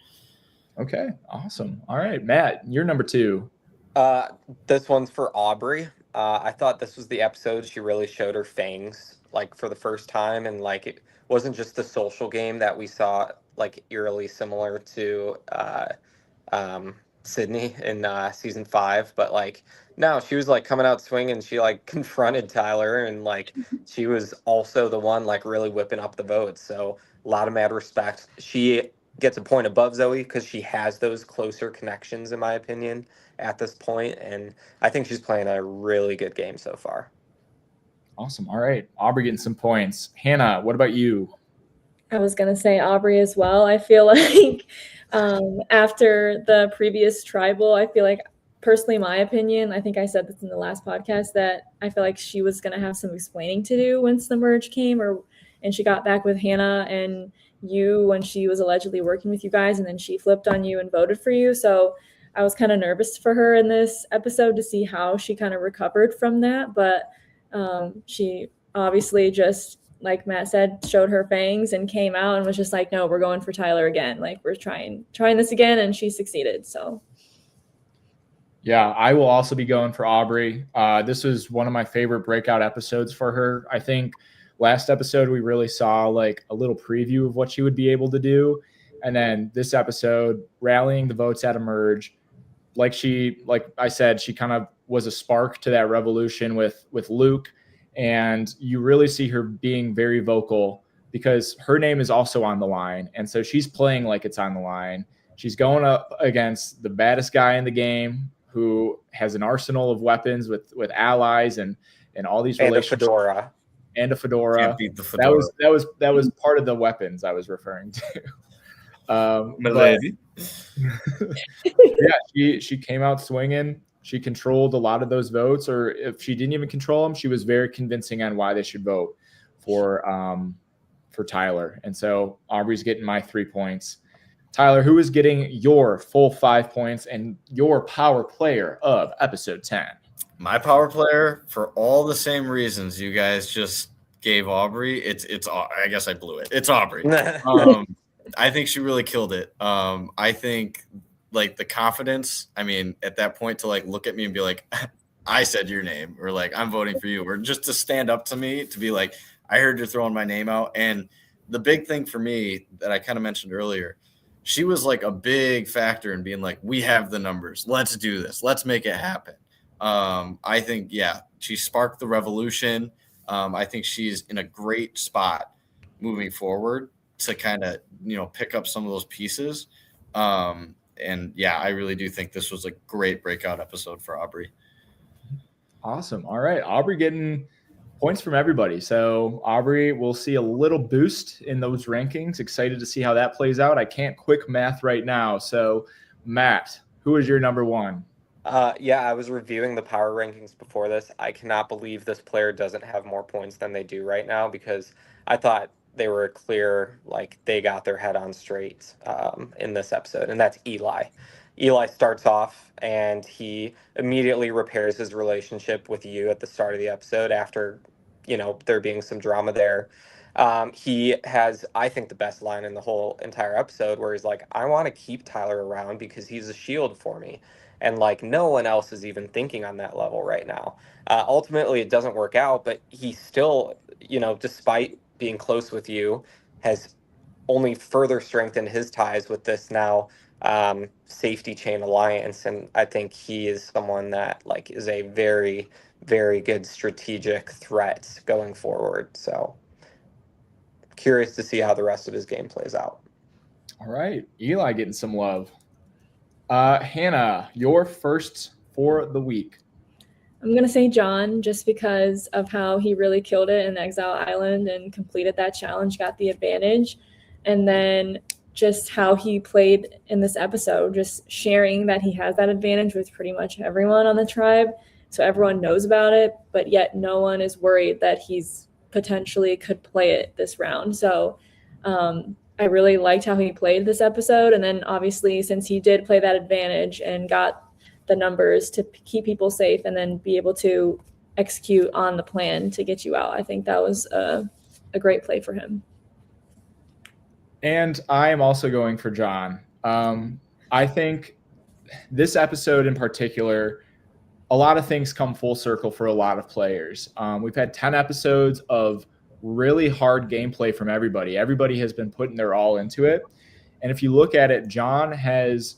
Okay, awesome. All right, Matt, you're number 2. This one's for Aubrey. I thought this was the episode she really showed her fangs, like, for the first time, and like it wasn't just the social game that we saw, like, eerily similar to Sydney in season 5, but like no, she was like coming out swinging. She like confronted Tyler, and like she was also the one like really whipping up the votes. So a lot of mad respect. She gets a point above Zoe because she has those closer connections, in my opinion, at this point, and I think she's playing a really good game so far. Awesome. All right, Aubrey getting some points. Hannah, what about you? I was going to say Aubrey as well. I feel like after the previous tribal, I feel like, personally, my opinion, I think I said this in the last podcast, that I feel like she was going to have some explaining to do once the merge came, and she got back with Hannah and you when she was allegedly working with you guys, and then she flipped on you and voted for you. So I was kind of nervous for her in this episode to see how she kind of recovered from that. But she obviously just, like Matt said, showed her fangs and came out and was just like, no, we're going for Tyler again. Like, we're trying this again, and she succeeded. So yeah, I will also be going for Aubrey. This was one of my favorite breakout episodes for her. I think last episode we really saw like a little preview of what she would be able to do. And then this episode, rallying the votes at a merge, like I said, she kind of was a spark to that revolution with Luke. And you really see her being very vocal because her name is also on the line. And so she's playing like it's on the line. She's going up against the baddest guy in the game who has an arsenal of weapons with allies and all these relationships. And a fedora. Can't beat the fedora. That was part of the weapons I was referring to. Milady. Yeah, she came out swinging. She controlled a lot of those votes, or if she didn't even control them, she was very convincing on why they should vote for Tyler. And so Aubrey's getting my 3 points. Tyler, who is getting your full 5 points and your power player of episode 10? My power player, for all the same reasons you guys just gave Aubrey, it's I guess I blew it. It's Aubrey. I think she really killed it. I think like the confidence, I mean, at that point to like look at me and be like, I said your name, or like, I'm voting for you, or just to stand up to me to be like, I heard you throwing my name out. And the big thing for me that I kind of mentioned earlier, she was like a big factor in being like, we have the numbers. Let's do this. Let's make it happen. I think, yeah, she sparked the revolution. I think she's in a great spot moving forward to kind of, pick up some of those pieces. And yeah, I really do think this was a great breakout episode for Aubrey. Awesome. All right. Aubrey getting points from everybody. So Aubrey will see a little boost in those rankings. Excited to see how that plays out. I can't quick math right now. So Matt, who is your number one? Yeah, I was reviewing the power rankings before this. I cannot believe this player doesn't have more points than they do right now, because I thought they were clear, like they got their head on straight in this episode, and that's Eli. Eli starts off and he immediately repairs his relationship with you at the start of the episode after, there being some drama there. He has, I think, the best line in the whole entire episode, where he's like, I want to keep Tyler around because he's a shield for me. And like no one else is even thinking on that level right now. Ultimately, it doesn't work out, but he still, despite being close with you, has only further strengthened his ties with this now safety chain alliance. And I think he is someone that like is a very, very good strategic threat going forward. So curious to see how the rest of his game plays out. All right. Eli getting some love. Hannah, your first for the week. I'm going to say John, just because of how he really killed it in Exile Island and completed that challenge, got the advantage. And then just how he played in this episode, just sharing that he has that advantage with pretty much everyone on the tribe. So everyone knows about it, but yet no one is worried that he's potentially could play it this round. So I really liked how he played this episode. And then obviously, since he did play that advantage and got the numbers to keep people safe and then be able to execute on the plan to get you out, I think that was a great play for him. And I am also going for John. I think this episode in particular, a lot of things come full circle for a lot of players. We've had 10 episodes of really hard gameplay from everybody. Everybody has been putting their all into it. And if you look at it, John has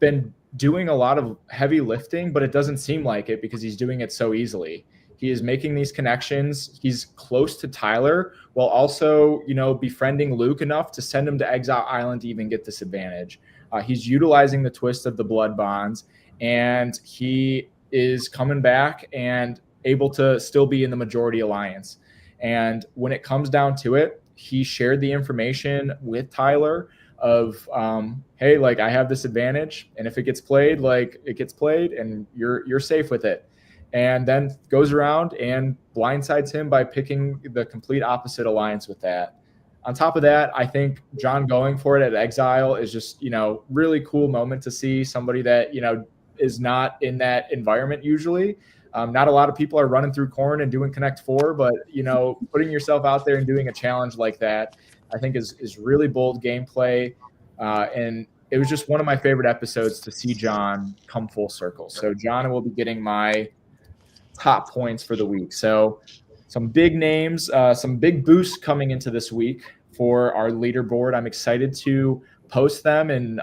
been doing a lot of heavy lifting, but it doesn't seem like it because he's doing it so easily. He is making these connections. He's close to Tyler while also, befriending Luke enough to send him to Exile Island to even get this advantage. He's utilizing the twist of the blood bonds, and he is coming back and able to still be in the majority alliance. And when it comes down to it, he shared the information with Tyler of, hey, like I have this advantage, and if it gets played, like it gets played, and you're safe with it. And then goes around and blindsides him by picking the complete opposite alliance with that. On top of that, I think John going for it at Exile is just, really cool moment to see somebody that, is not in that environment usually. Not a lot of people are running through corn and doing Connect 4, but, putting yourself out there and doing a challenge like that, I think is really bold gameplay. And it was just one of my favorite episodes to see John come full circle. So John will be getting my top points for the week. So some big names, some big boosts coming into this week for our leaderboard. I'm excited to post them and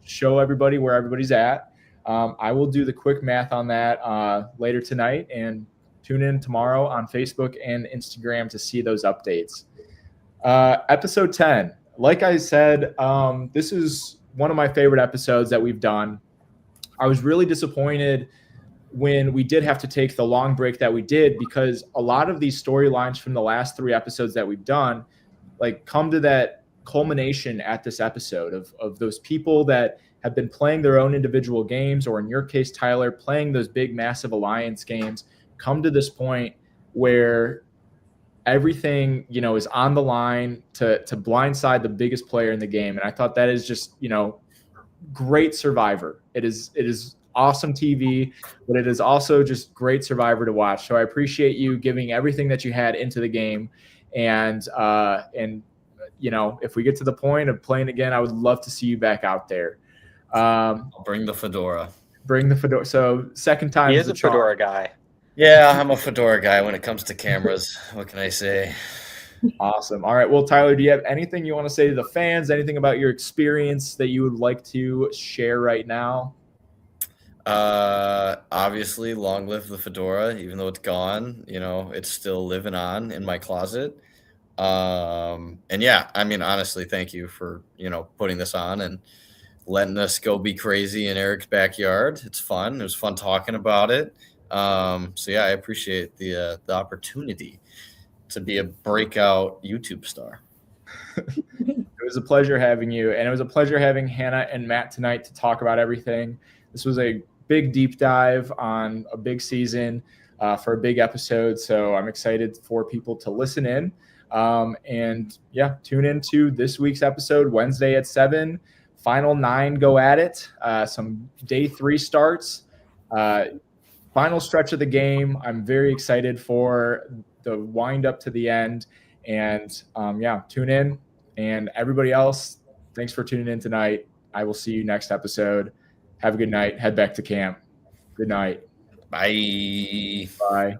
show everybody where everybody's at. I will do the quick math on that later tonight and tune in tomorrow on Facebook and Instagram to see those updates. Episode 10. Like I said, this is one of my favorite episodes that we've done. I was really disappointed when we did have to take the long break that we did, because a lot of these storylines from the last 3 episodes that we've done like come to that culmination at this episode of those people that have been playing their own individual games, or in your case, Tyler, playing those big, massive alliance games, come to this point where everything, is on the line to blindside the biggest player in the game. And I thought that is just, great Survivor. It is awesome TV, but it is also just great Survivor to watch. So I appreciate you giving everything that you had into the game. And if we get to the point of playing again, I would love to see you back out there. I'll bring the fedora. So second time. He is a fedora guy. Yeah, I'm a fedora guy when it comes to cameras. What can I say? Awesome. All right. Well, Tyler, do you have anything you want to say to the fans? Anything about your experience that you would like to share right now? Obviously, long live the fedora. Even though it's gone, it's still living on in my closet. And yeah, I mean, honestly, thank you for, putting this on and letting us go be crazy in Eric's backyard. It's fun. It was fun talking about it. So yeah, I appreciate the opportunity to be a breakout YouTube star. It was a pleasure having you, and it was a pleasure having Hannah and Matt tonight to talk about everything. This was a big deep dive on a big season for a big episode, so I'm excited for people to listen in. And yeah, tune into this week's episode Wednesday at 7. Final 9 go at it. Some day 3 starts. Final stretch of the game. I'm very excited for the wind up to the end. And yeah, tune in. And everybody else, thanks for tuning in tonight. I will see you next episode. Have a good night. Head back to camp. Good night. Bye. Bye.